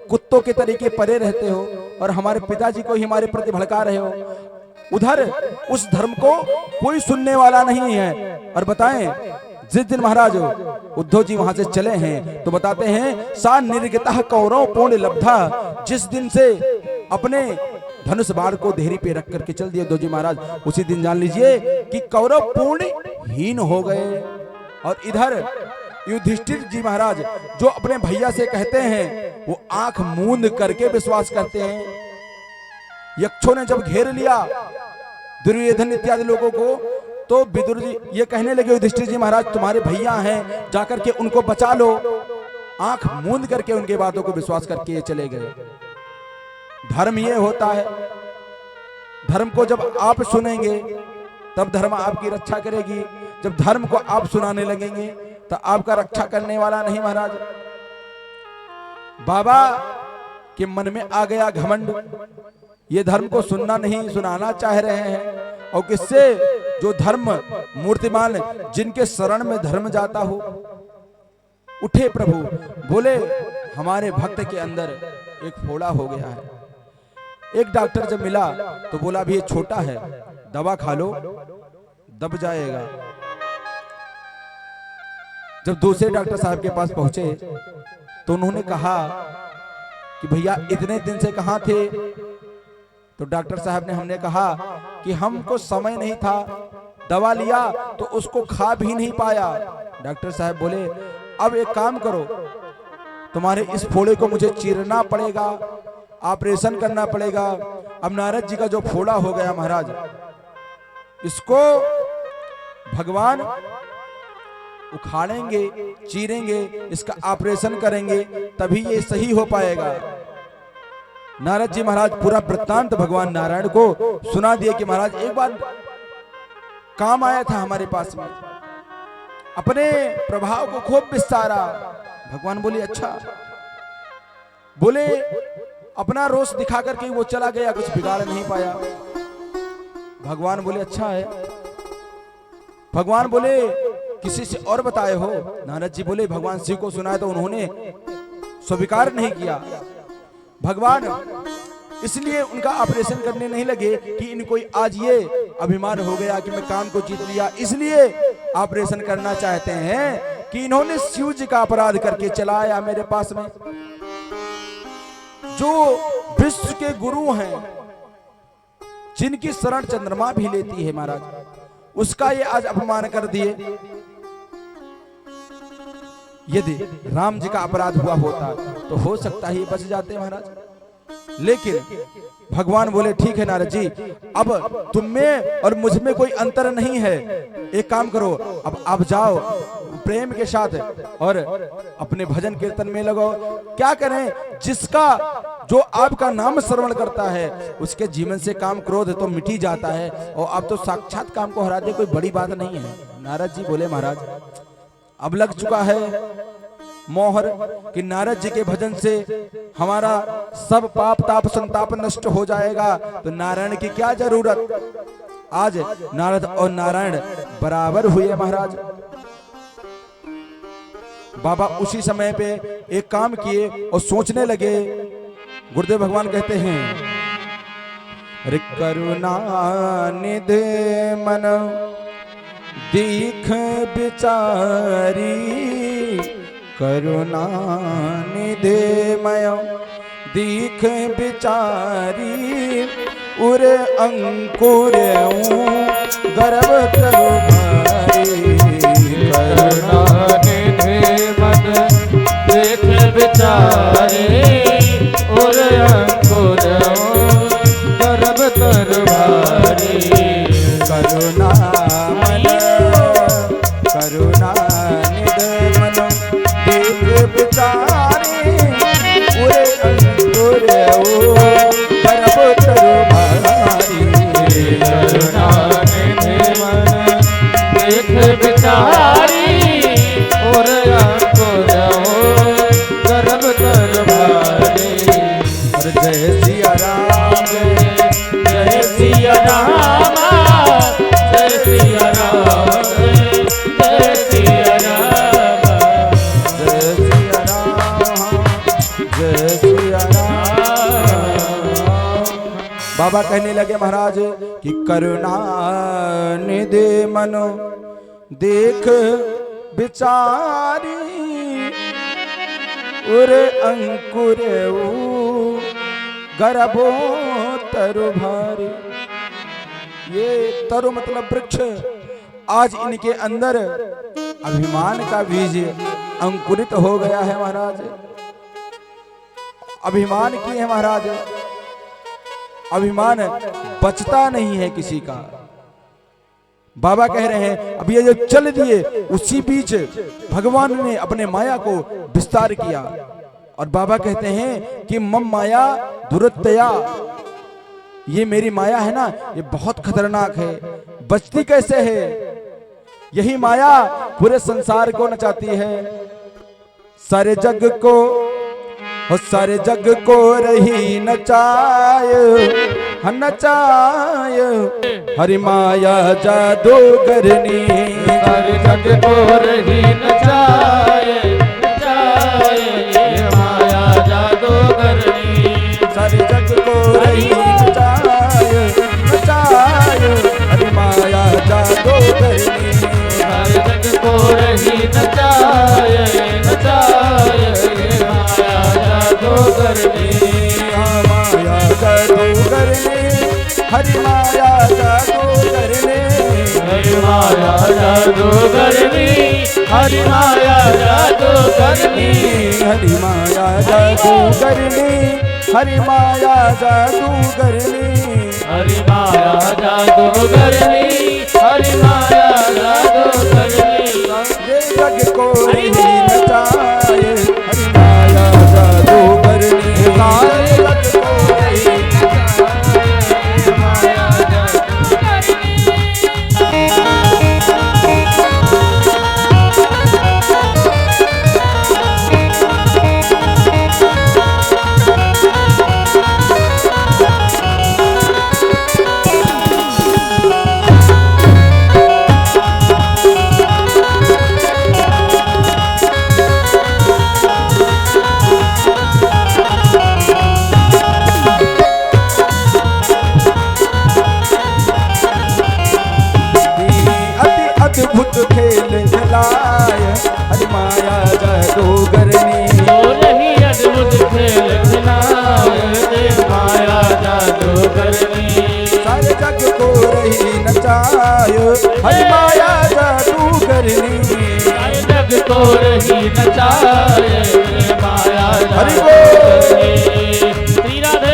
कुत्तों के तरीके परे रहते हो और हमारे पिताजी को ही हमारे प्रति भड़का रहे हो। उधर उस धर्म को कोई सुनने वाला नहीं है। और बताएं जिस दिन महाराज उद्धव जी वहां से चले हैं तो बताते हैं सा निर्गतः कौरव पूर्ण लब्धा, जिस दिन से अपने धनुष बाण को देहरी पे रख करके चल दिए उद्धव जी महाराज, उसी दिन जान लीजिए कि कौरव पूर्ण हीन हो गए। और इधर युधिष्ठिर जी महाराज जो अपने भैया से कहते हैं वो आंख मूंद करके विश्वास करते हैं। यक्षों ने जब घेर लिया दुर्योधन इत्यादि लोगों को तो विदुर जी ये कहने लगे युधिष्ठिर जी महाराज तुम्हारे भैया हैं, जाकर के उनको बचा लो। आंख मूंद करके उनके बातों को विश्वास करके ये चले गए। धर्म ये होता है, धर्म को जब आप सुनेंगे तब धर्म आपकी रक्षा करेगी। जब धर्म को आप सुनाने लगेंगे तो आपका रक्षा करने वाला नहीं महाराज। बाबा के मन में आ गया घमंड, ये धर्म को सुनना नहीं सुनाना चाह रहे हैं। और किससे? जो धर्म मूर्तिमान, जिनके शरण में धर्म जाता हो। उठे प्रभु, बोले हमारे भक्त के अंदर एक फोड़ा हो गया है। एक डॉक्टर जब मिला तो बोला अभी ये छोटा है, दवा खा लो दब जाएगा। जब दूसरे डॉक्टर साहब के पास पहुंचे तो उन्होंने कहा कि भैया इतने दिन से कहां थे? तो डॉक्टर साहब ने हमने कहा कि हमको समय नहीं था, दवा लिया तो उसको खा भी नहीं पाया। डॉक्टर साहब बोले अब एक काम करो, तुम्हारे इस फोड़े को मुझे चीरना पड़ेगा, ऑपरेशन करना पड़ेगा। अब नारद जी का जो फोड़ा हो गया महाराज, इसको भगवान उखाड़ेंगे, चीरेंगे, इसका ऑपरेशन करेंगे, तभी ये सही हो पाएगा। नारद जी महाराज पूरा वृत्तांत भगवान नारायण को सुना दिए कि महाराज एक बार काम आया था हमारे पास में, अपने प्रभाव को खूब विस्तारा। भगवान बोले अच्छा। बोले अपना रोष दिखा करके वो चला गया, कुछ बिगाड़ नहीं पाया। भगवान बोले अच्छा है। भगवान बोले किसी से और बताए हो? नारद जी बोले भगवान शिव को सुनाया तो उन्होंने स्वीकार नहीं किया। भगवान इसलिए उनका ऑपरेशन करने नहीं लगे कि इनको आज ये अभिमान हो गया कि मैं काम को जीत लिया, इसलिए ऑपरेशन करना चाहते हैं कि इन्होंने शिव जी का अपराध करके चलाया मेरे पास में। जो विश्व के गुरु हैं, जिनकी शरण चंद्रमा भी लेती है महाराज, उसका ये आज अपमान कर दिए। यदि राम जी का अपराध हुआ होता तो हो सकता है ये बच जाते महाराज। लेकिन भगवान बोले ठीक है नारद जी, अब तुम में और मुझ में कोई अंतर नहीं है। एक काम करो, अब आप जाओ प्रेम के साथ और अपने भजन कीर्तन में लगो। क्या करें? जिसका जो आपका नाम श्रवण करता है उसके जीवन से काम क्रोध तो मिट ही जाता है, और आप तो साक्षात काम को हरा दे, कोई बड़ी बात नहीं है। नारद जी बोले महाराज अब लग चुका है मोहर कि नारद जी के भजन से हमारा सब पाप ताप संताप नष्ट हो जाएगा, तो नारायण की क्या जरूरत। आज नारद और नारायण बराबर हुए महाराज। बाबा उसी समय पे एक काम किए और सोचने लगे। गुरुदेव भगवान कहते हैं अरे करुणा निधि मन दीख बिचारी, करुणा निधि मय दीख बिचारी, उरे अंकुर गर्भ तरु भारी, करुणा निधि मन देख बिचारी, उरे अंकुर गर्भ तरु भारी, करुणा करुणा निधि मन दीख बिचारी, उरे अंकुर गर्भ तरु भारी, करुणा निधि मन देख बिचारी, उरे अंकुर गर्भ तरु भारी। जय सिया राम, जय सिया राम, जय सिया राम, जय सिया राम, जय सिया राम, जय सिया राम। बाबा कहने लगे महाराज कि करुणा निधि मनो देख बिचारी, उरे अंकुर गर्भो तरु भारी। ये तरु मतलब वृक्ष। आज इनके अंदर अभिमान का बीज अंकुरित हो गया है महाराज। अभिमान की है महाराज, अभिमान बचता नहीं है किसी का। बाबा कह रहे हैं अब ये जो चल दिए, उसी बीच भगवान ने अपने माया को विस्तार किया। और बाबा कहते हैं कि मम माया दुरत्या, ये मेरी माया है ना, ये बहुत खतरनाक है, बचती कैसे है। यही माया पूरे संसार को नचाती है, सारे जग को और सारे जग को रही नचाय, नचाय हरि माया जादूगरनी, सारे जग को रही नचाए नचाए ये माया जादूगरनी, सारे जग को रही नचाय, नचाय हरि माया जादूगरनी, सारे जग को रही नचाए नचाए ये माया जादूगरनी, माया जादूगरनी, हरि माया जादूगरनी, हरि माया जादूगरनी, हरि माया जादूगरनी, हरि माया जादूगरनी, हरि माया जादूगरनी, हरि माया जादूगरनी, हरि माया जादूगरनी, ये जग को रही नचाए, हरि माया जादूगरनी, सारे जग को रही नचाए, माया जादूगरनी। अद्भुत खेल खिलाय, हरि माया जादूगरनी, ओ रही अद्भुत खेल खिलाए देव माया जादूगरनी, सारे जग को रही नचाय, हरि माया जादूगरनी, सारे जग को रही नचाए देव माया हरि जादूगरनी। श्री राधे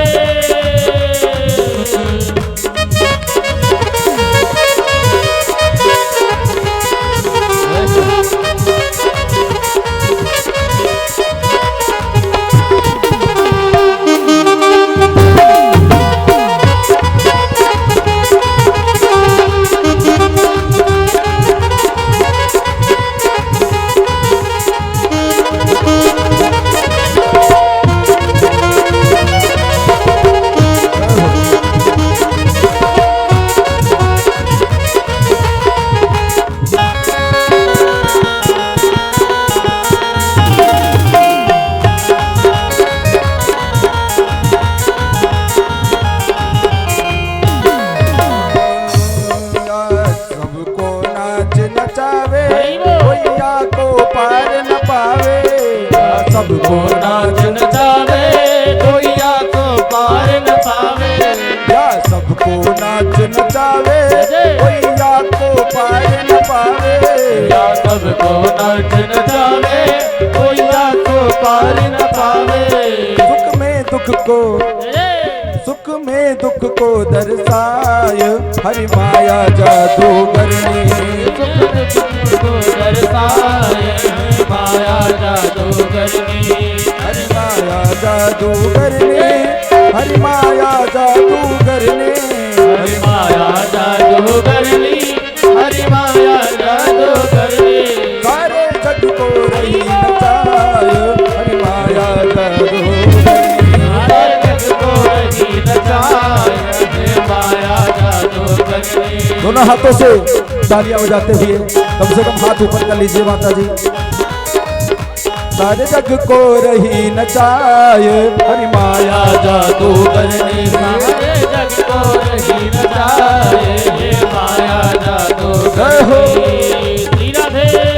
सबको नाच नचावे, कोइया को पार न पावे, सबको नाच नचावे कोइया को पार न पावे, या सबको नाच नचावे, कोइया को पार न पावे, या सबको नाच नचावे कोइया को पार न पावे, सुख में दुख को दर्शाय, हरि माया जादूगरनी, सुख दुख को दर्शाए माया जादूगरनी, हरि माया जादूगरनी, हरि माया जादूगरनी, हरि माया जादूगरनी, हरि माया जादूगरनी, सारे जग को रही नचाय, हरि माया जादूगरनी, सारे जग को रही नचाए माया जादूगरनी। दोनों हाथों से तालियां बजाते हुए कम से कम हाथ ऊपर कर लीजिए माता जी। सारे जग को रही नचाय, हरि माया जादूगरनी, सारे जग को रही नचाए माया जादूगरनी। श्री राधे जय हो।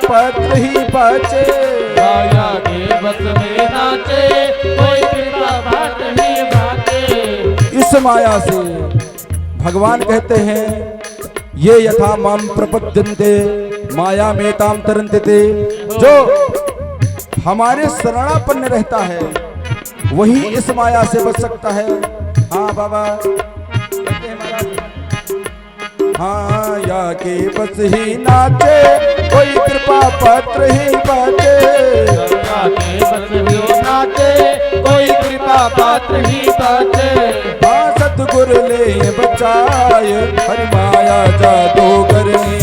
पत्र ही बचे। माया के बस में नाचे, कोई कृपा पात्र ही बाटे। इस माया से भगवान कहते हैं ये यथा माम प्रपद्यन्ते माया में ताम तरन्ते। जो हमारे शरणापन्न रहता है वही इस माया से बच सकता है। हाँ बाबा कहते हैं महाराज, हाँ या के बस ही नाचे, कोई कृपा पत्र ही बचे। माया के बस में नाचे, कोई कृपा पात्र ही बाटे। हाँ सतगुरु ले बचाए, हरि माया जादूगरनी।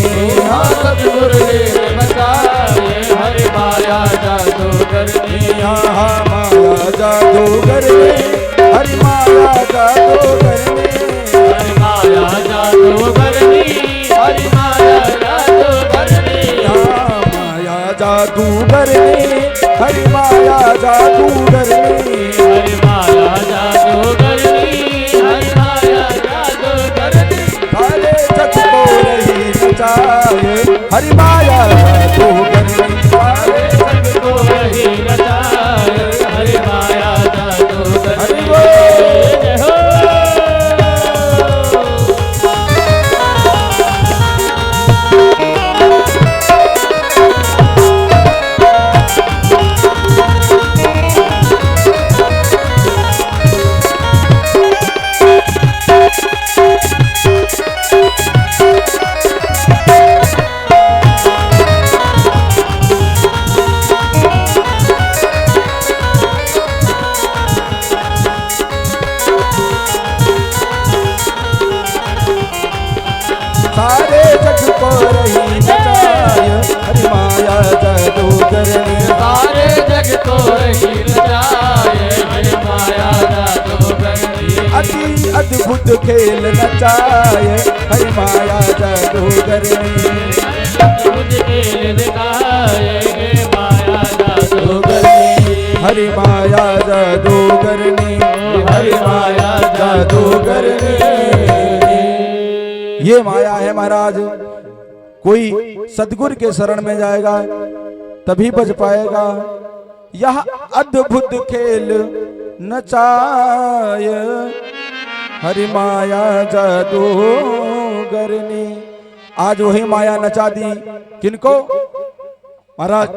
हाँ सतगुरु ले बचाए, हरि माया जादूगरनी। हाँ माया जादूगरनी, हरि माया जादूगरनी। हरि माया जादूगरनी, हरि माया जादूगरनी। हाँ माया जादूगरनी, हरि माया जादूगरनी। हरि माया जादूगरनी, हरि माया जादूगरनी। सारे जग को रही नचाए, हरि माया जादूगरनी। सारे जग को रही नचाए, हरि माया जादूगरनी। हरि बोल। जय हो। सारे जग को रही नचाए, हरि माया जादूगरनी। सारे जग को रही नचाए, हरि माया जादूगरनी। अति अद्भुत खेल नचाए, हरि माया जादूगरनी। अद्भुत खेल दिखाए, माया जादूगरनी। हरि माया जादूगरनी, हरि माया जादूगरनी। ये माया है महाराज, कोई सदगुरु के शरण में जाएगा तभी बच पाएगा। यह अद्भुत खेल नचाए, हरि माया जादूगरनी। आज वही माया नचा दी किनको? महाराज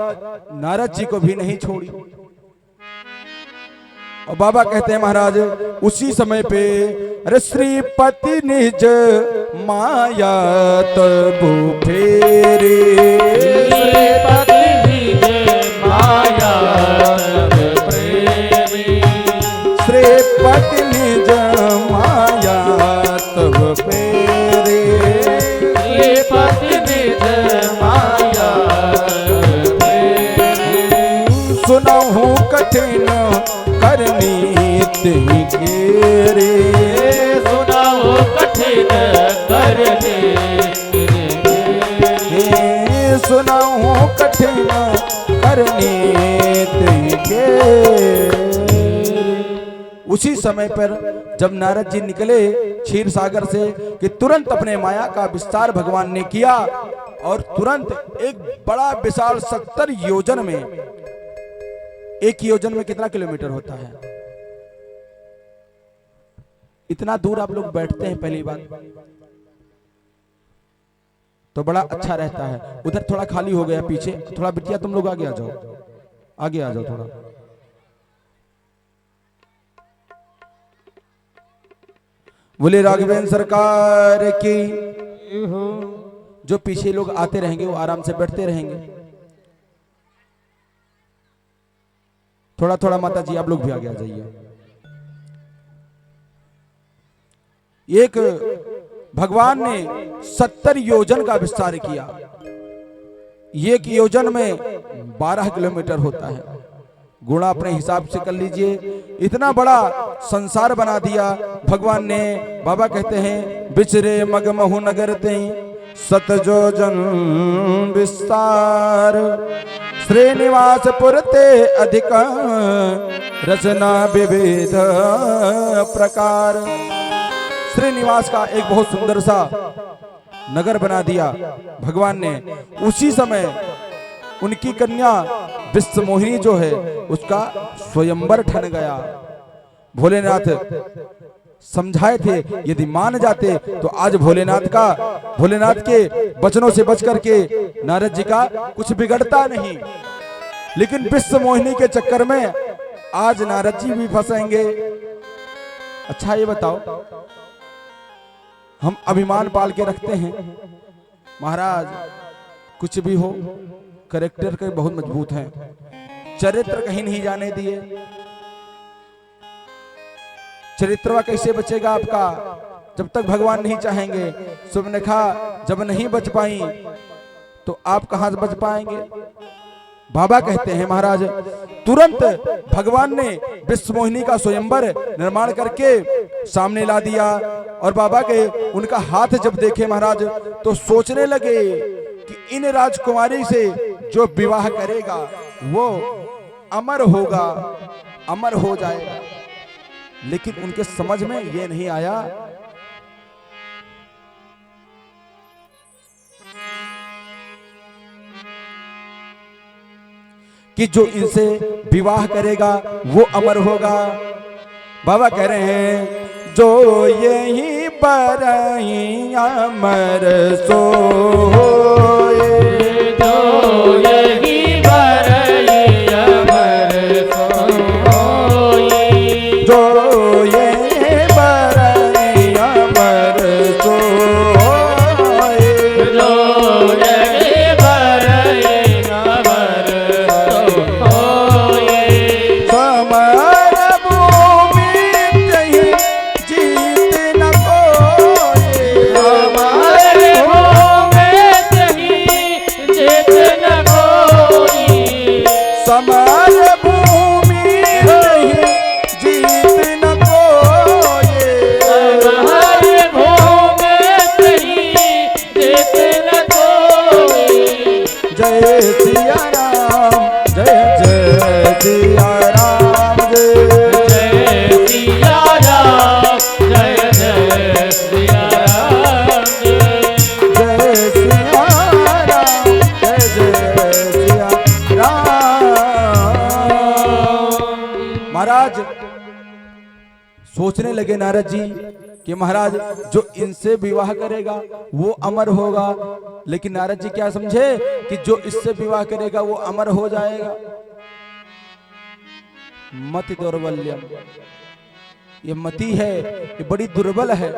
नारद जी को भी नहीं छोड़ी। और बाबा कहते हैं महाराज उसी समय पे, अरे श्रीपति निज माया तबु फेरे। श्रीपति निज माया तब प्रेमी। श्रीपति निज माया तब फेरे। श्रीपति निज माया तब प्रेमी। सुनहु कठिन करनी तिहि घेरे। सुनाओ कठिन करने सुनहु कठिन करनी तिहि घेरे। उसी समय पर जब नारद जी निकले क्षीर सागर से कि तुरंत अपने माया का विस्तार भगवान ने किया और तुरंत एक बड़ा विशाल 70 योजन में, एक योजन में कितना किलोमीटर होता है? इतना दूर आप लोग बैठते हैं पहली बार तो बड़ा अच्छा रहता है। उधर थोड़ा खाली हो गया पीछे, थोड़ा बिटिया तुम लोग आगे आ जाओ, आगे आ जाओ थोड़ा। बोले राघवेंद्र सरकार की। जो पीछे लोग आते रहेंगे वो आराम से बैठते रहेंगे। थोड़ा थोड़ा माता जी आप लोग भी आगे आ जाइए। एक भगवान ने 70 योजन का विस्तार किया। एक योजन में 12 किलोमीटर होता है। गुणा अपने हिसाब से कर लीजिए। इतना बड़ा संसार बना दिया भगवान ने। बाबा कहते हैं बिचरे मगमहु नगर ते 7 योजन विस्तार। श्रीनिवास पुरते अधिक रचना विविध प्रकार। श्रीनिवास का एक बहुत सुंदर सा नगर बना दिया भगवान ने। उसी समय उनकी कन्या विश्वमोहिनी जो है उसका स्वयंवर ठन गया। भोलेनाथ समझाए थे, यदि मान जाते तो आज भोलेनाथ के वचनों से बच करके नारद जी का कुछ बिगड़ता नहीं। लेकिन विश्वमोहिनी के चक्कर में आज नारद जी भी फंसेंगे। अच्छा ये बताओ, हम अभिमान पाल के रखते हैं, महाराज कुछ भी हो कैरेक्टर के बहुत मजबूत हैं, चरित्र कहीं नहीं जाने दिए। चरित्रवा कैसे बचेगा आपका जब तक भगवान नहीं चाहेंगे। सुबनेखा जब नहीं बच पाई तो आप कहां से बच पाएंगे। बाबा कहते हैं महाराज तुरंत भगवान ने विश्वमोहिनी का स्वयंवर निर्माण करके सामने ला दिया। और बाबा के उनका हाथ जब देखे महाराज तो सोचने लगे कि इन राजकुमारी से जो विवाह करेगा वो अमर होगा, अमर हो जाएगा। लेकिन उनके समझ में ये नहीं आया कि जो इनसे विवाह करेगा वो अमर होगा। बाबा कह रहे हैं जो यही बरई अमर सोए, जो यही बरई अमर सोए, जो यही बरई अमर सोए, जो यही बरई अमर सोए, समर भूमि कहीं जीत न कोई, हमारे होंगे कहीं जीत न कोई, समर भूमि कहीं जीत न कोई। हमारे होंगे कहीं जीत न कोई। जय सिया राम, जय जय सिया राम, जय जय सिया राम, जय जय सिया राम, जय सिया राम, जय जय सिया राम। महाराज सोचने लगे नारद जी कि महाराज जो इनसे विवाह करेगा वो अमर होगा। लेकिन नारद जी क्या समझे कि जो इससे विवाह करेगा वो अमर हो जाएगा। मति दौर्बल्यम, ये मति है, ये बड़ी दुर्बल है।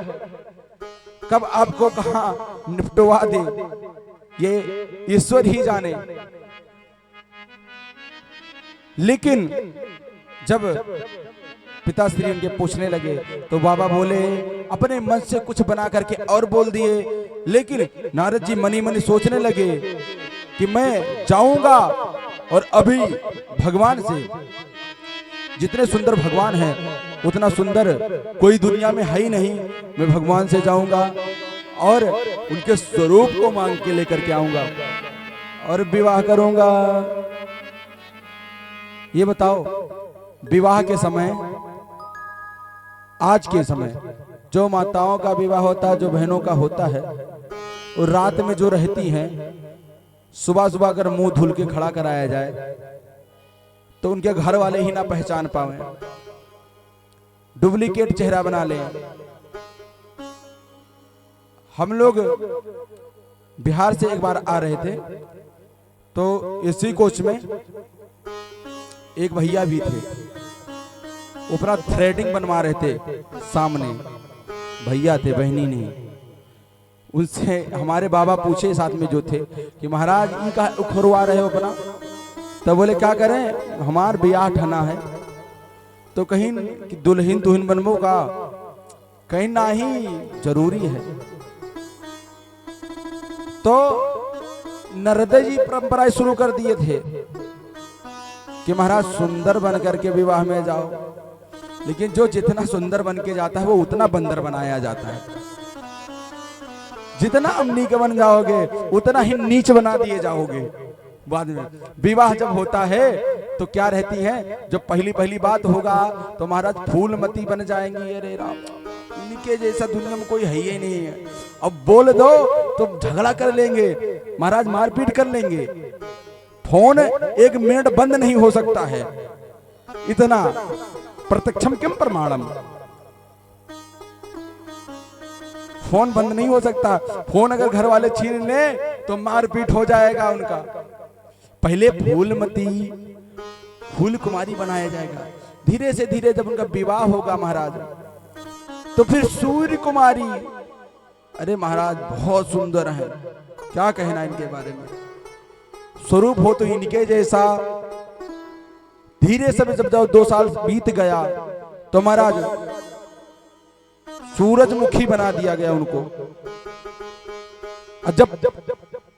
कब आपको कहां निपटवा दे ये ईश्वर ही जाने। लेकिन जब पिताश्री उनके पूछने लगे तो बाबा बोले, अपने मन से कुछ बना करके और बोल दिए। लेकिन नारद जी मनी मनी सोचने लगे कि मैं जाऊंगा और अभी भगवान से, जितने सुंदर भगवान हैं उतना सुंदर कोई दुनिया में है ही नहीं। मैं भगवान से जाऊंगा और उनके स्वरूप को मांग के लेकर के आऊंगा और विवाह करूंगा। ये बताओ, विवाह के समय, आज के समय जो माताओं का विवाह होता है, जो बहनों का होता है, और रात में जो रहती हैं, सुबह सुबह अगर मुंह धुल के खड़ा कराया जाए तो उनके घर वाले ही ना पहचान पावे, डुप्लीकेट चेहरा बना लें। हम लोग बिहार से एक बार आ रहे थे तो इसी कोच में एक भैया भी थे, ऊपर थ्रेडिंग बनवा रहे थे। सामने भैया थे, बहनी नहीं। उनसे हमारे बाबा पूछे साथ में जो थे कि महाराज ये का उखरवा रहे हो अपना। तो बोले क्या करें, हमार ब्याह ठना है। तो कहीं कि दुल्हन दुल्हन बनबो का, कहीं ना ही जरूरी है। तो नर्मदा जी परंपरा शुरू कर दिए थे कि महाराज सुंदर बन करके विवाह में जाओ। लेकिन जो जितना सुंदर बन के जाता है वो उतना बंदर बनाया जाता है। जितना अम्नी के बन जाओगे उतना ही नीच बना दिए जाओगे। बाद में विवाह जब होता है तो क्या रहती है, जब पहली पहली बात होगा तो महाराज फूलमती बन जाएंगी। अरे राम, इनके जैसा दुनिया में कोई है ही नहीं है। अब बोल दो तो झगड़ा कर लेंगे, महाराज मारपीट कर लेंगे। फोन एक मिनट बंद नहीं हो सकता है, इतना प्रत्यक्षम किम प्रमाणम, फोन बंद नहीं हो सकता। फोन अगर घर वाले छीन ले तो मारपीट हो जाएगा उनका। पहले फूलमती फूल कुमारी बनाया जाएगा, धीरे से धीरे जब उनका विवाह होगा महाराज तो फिर सूर्य कुमारी। अरे महाराज बहुत सुंदर है, क्या कहना इनके बारे में, स्वरूप हो तो इनके जैसा। धीरे से जब 2 साल बीत गया तो महाराज सूरजमुखी बना दिया गया उनको। जब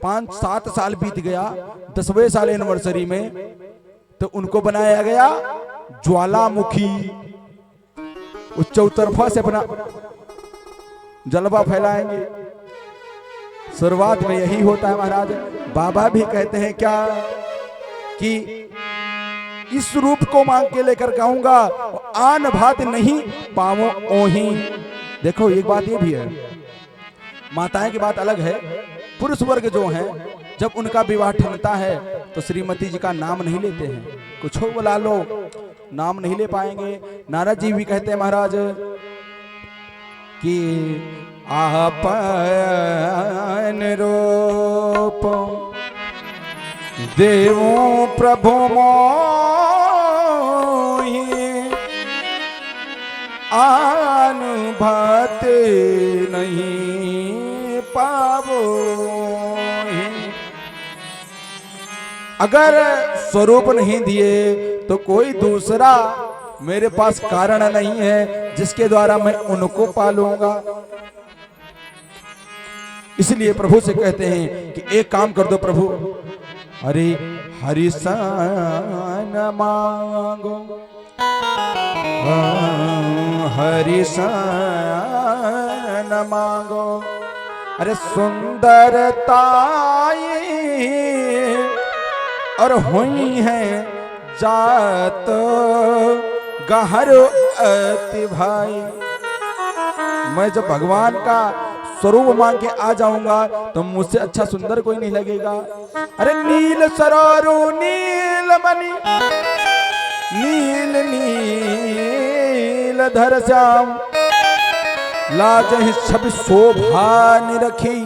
5-7 साल बीत गया, 10वें साल एनिवर्सरी में तो उनको बनाया गया ज्वालामुखी। उस चौतरफा से अपना जलवा फैलाएंगे। शुरुआत में यही होता है महाराज। बाबा भी कहते हैं क्या कि इस रूप को मांग के लेकर गाऊंगा, आन भात नहीं पावो ओही। देखो एक बात ये भी है, माताएं की बात अलग है, पुरुष वर्ग जो हैं जब उनका विवाह ठनता है तो श्रीमती जी का नाम नहीं लेते हैं, कुछ हो बुला लो, नाम नहीं ले पाएंगे। नारद जी भी कहते हैं महाराज कि आपन रूप देवो प्रभु मोहि आन भात नहीं पावो। अगर स्वरूप नहीं दिए तो कोई दूसरा मेरे पास कारण नहीं है जिसके द्वारा मैं उनको पालूंगा। इसलिए प्रभु से कहते हैं कि एक काम कर दो प्रभु, अरे हरि सन मांगो, हरि सन मांगो। अरे सुंदरताई और हुई है जात गहर अति भाई। मैं जब भगवान का स्वरूप मांग के आ जाऊंगा तो मुझसे अच्छा सुंदर कोई नहीं लगेगा। अरे नील सरोरु नील मणि नील नील धर श्याम लाज ही छवि शोभा निरखी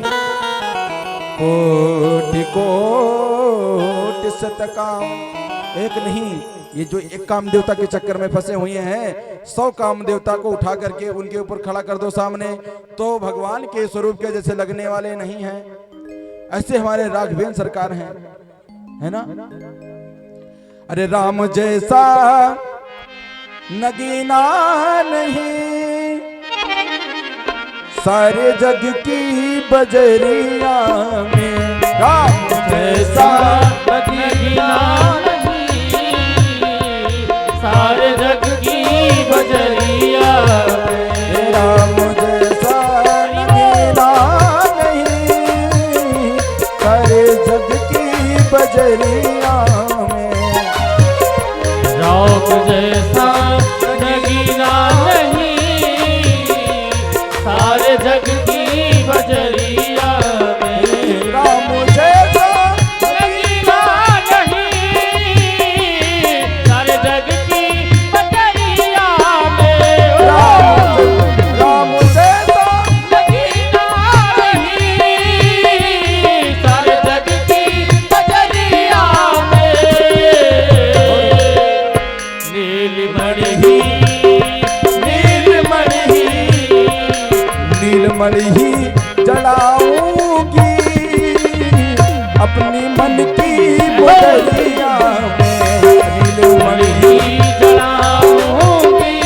कोटि कोटि शतकाम। एक नहीं, ये जो एक काम देवता के चक्कर में फंसे हुए हैं, 100 काम देवता को उठा करके उनके ऊपर खड़ा कर दो सामने तो भगवान के स्वरूप के जैसे लगने वाले नहीं हैं। ऐसे हमारे राघवेंद्र सरकार हैं, है ना। अरे राम जैसा नगीना नहीं सारे जग की बजरिया में, राम जैसा नगीना सारे जग की बजरिया में, राम जैसा नगीना नहीं सारे जग की बजरिया में, राम जैसा नगीना नहीं सारे जग की बजरिया में, राम जैसा नगीना नहीं सारे जग की बजरिया में, राम जैसा नगीना नहीं सारे जग की बजरिया में, नीलमणि ही नीलमणि ही जलाऊंगी अपनी मन की बदलिया में, नीलमणि ही जलाऊंगी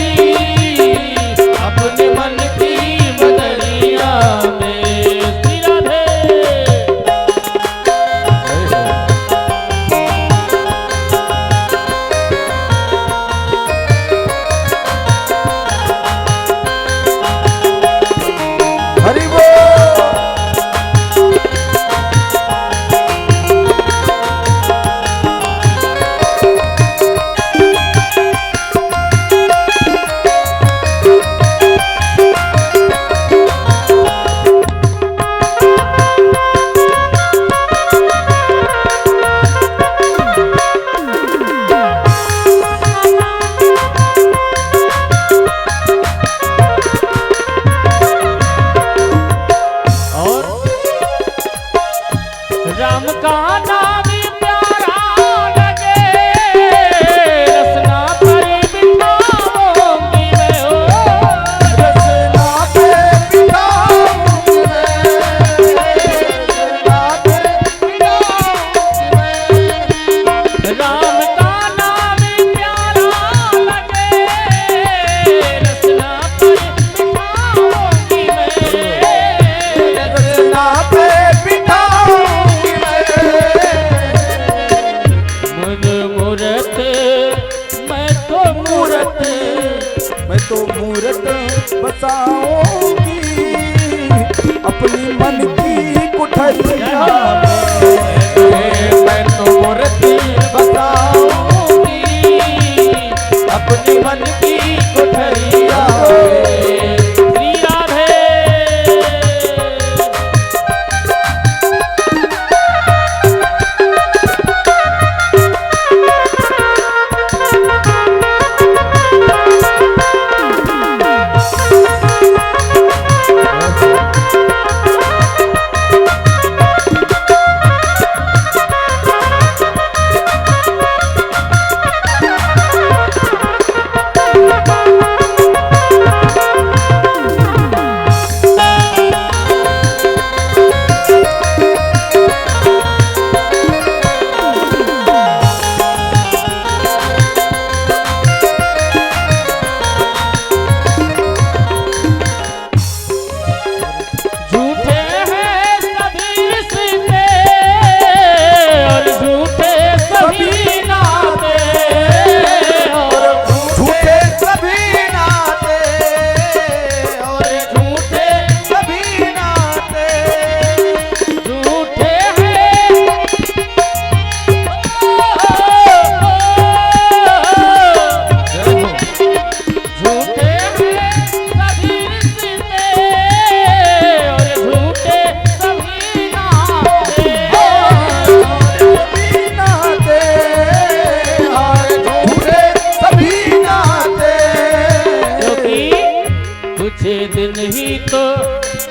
अपने मन की बदलिया में। श्री राधे। हरि बोल। मूरत बसाऊंगी अपनी मन की कुठरिया में। मैं तो मूर्ति बसाऊंगी अपनी मन की कोठरिया में। श्री राधे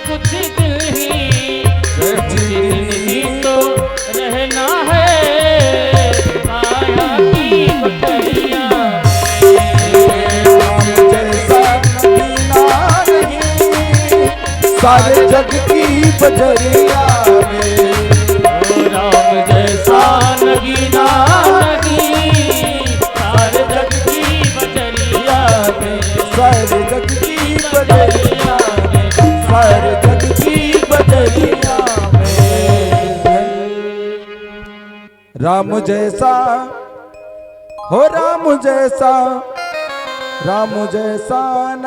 कुछ दिन ही तो रहना है माया की कोठरिया सारे जग की बजरिया में। राम जैसा नगीना नहीं सारे जग की बजरिया में। सारे जग की बजरिया में सारे जग की बजरिया में। राम जैसा हो राम जैसा न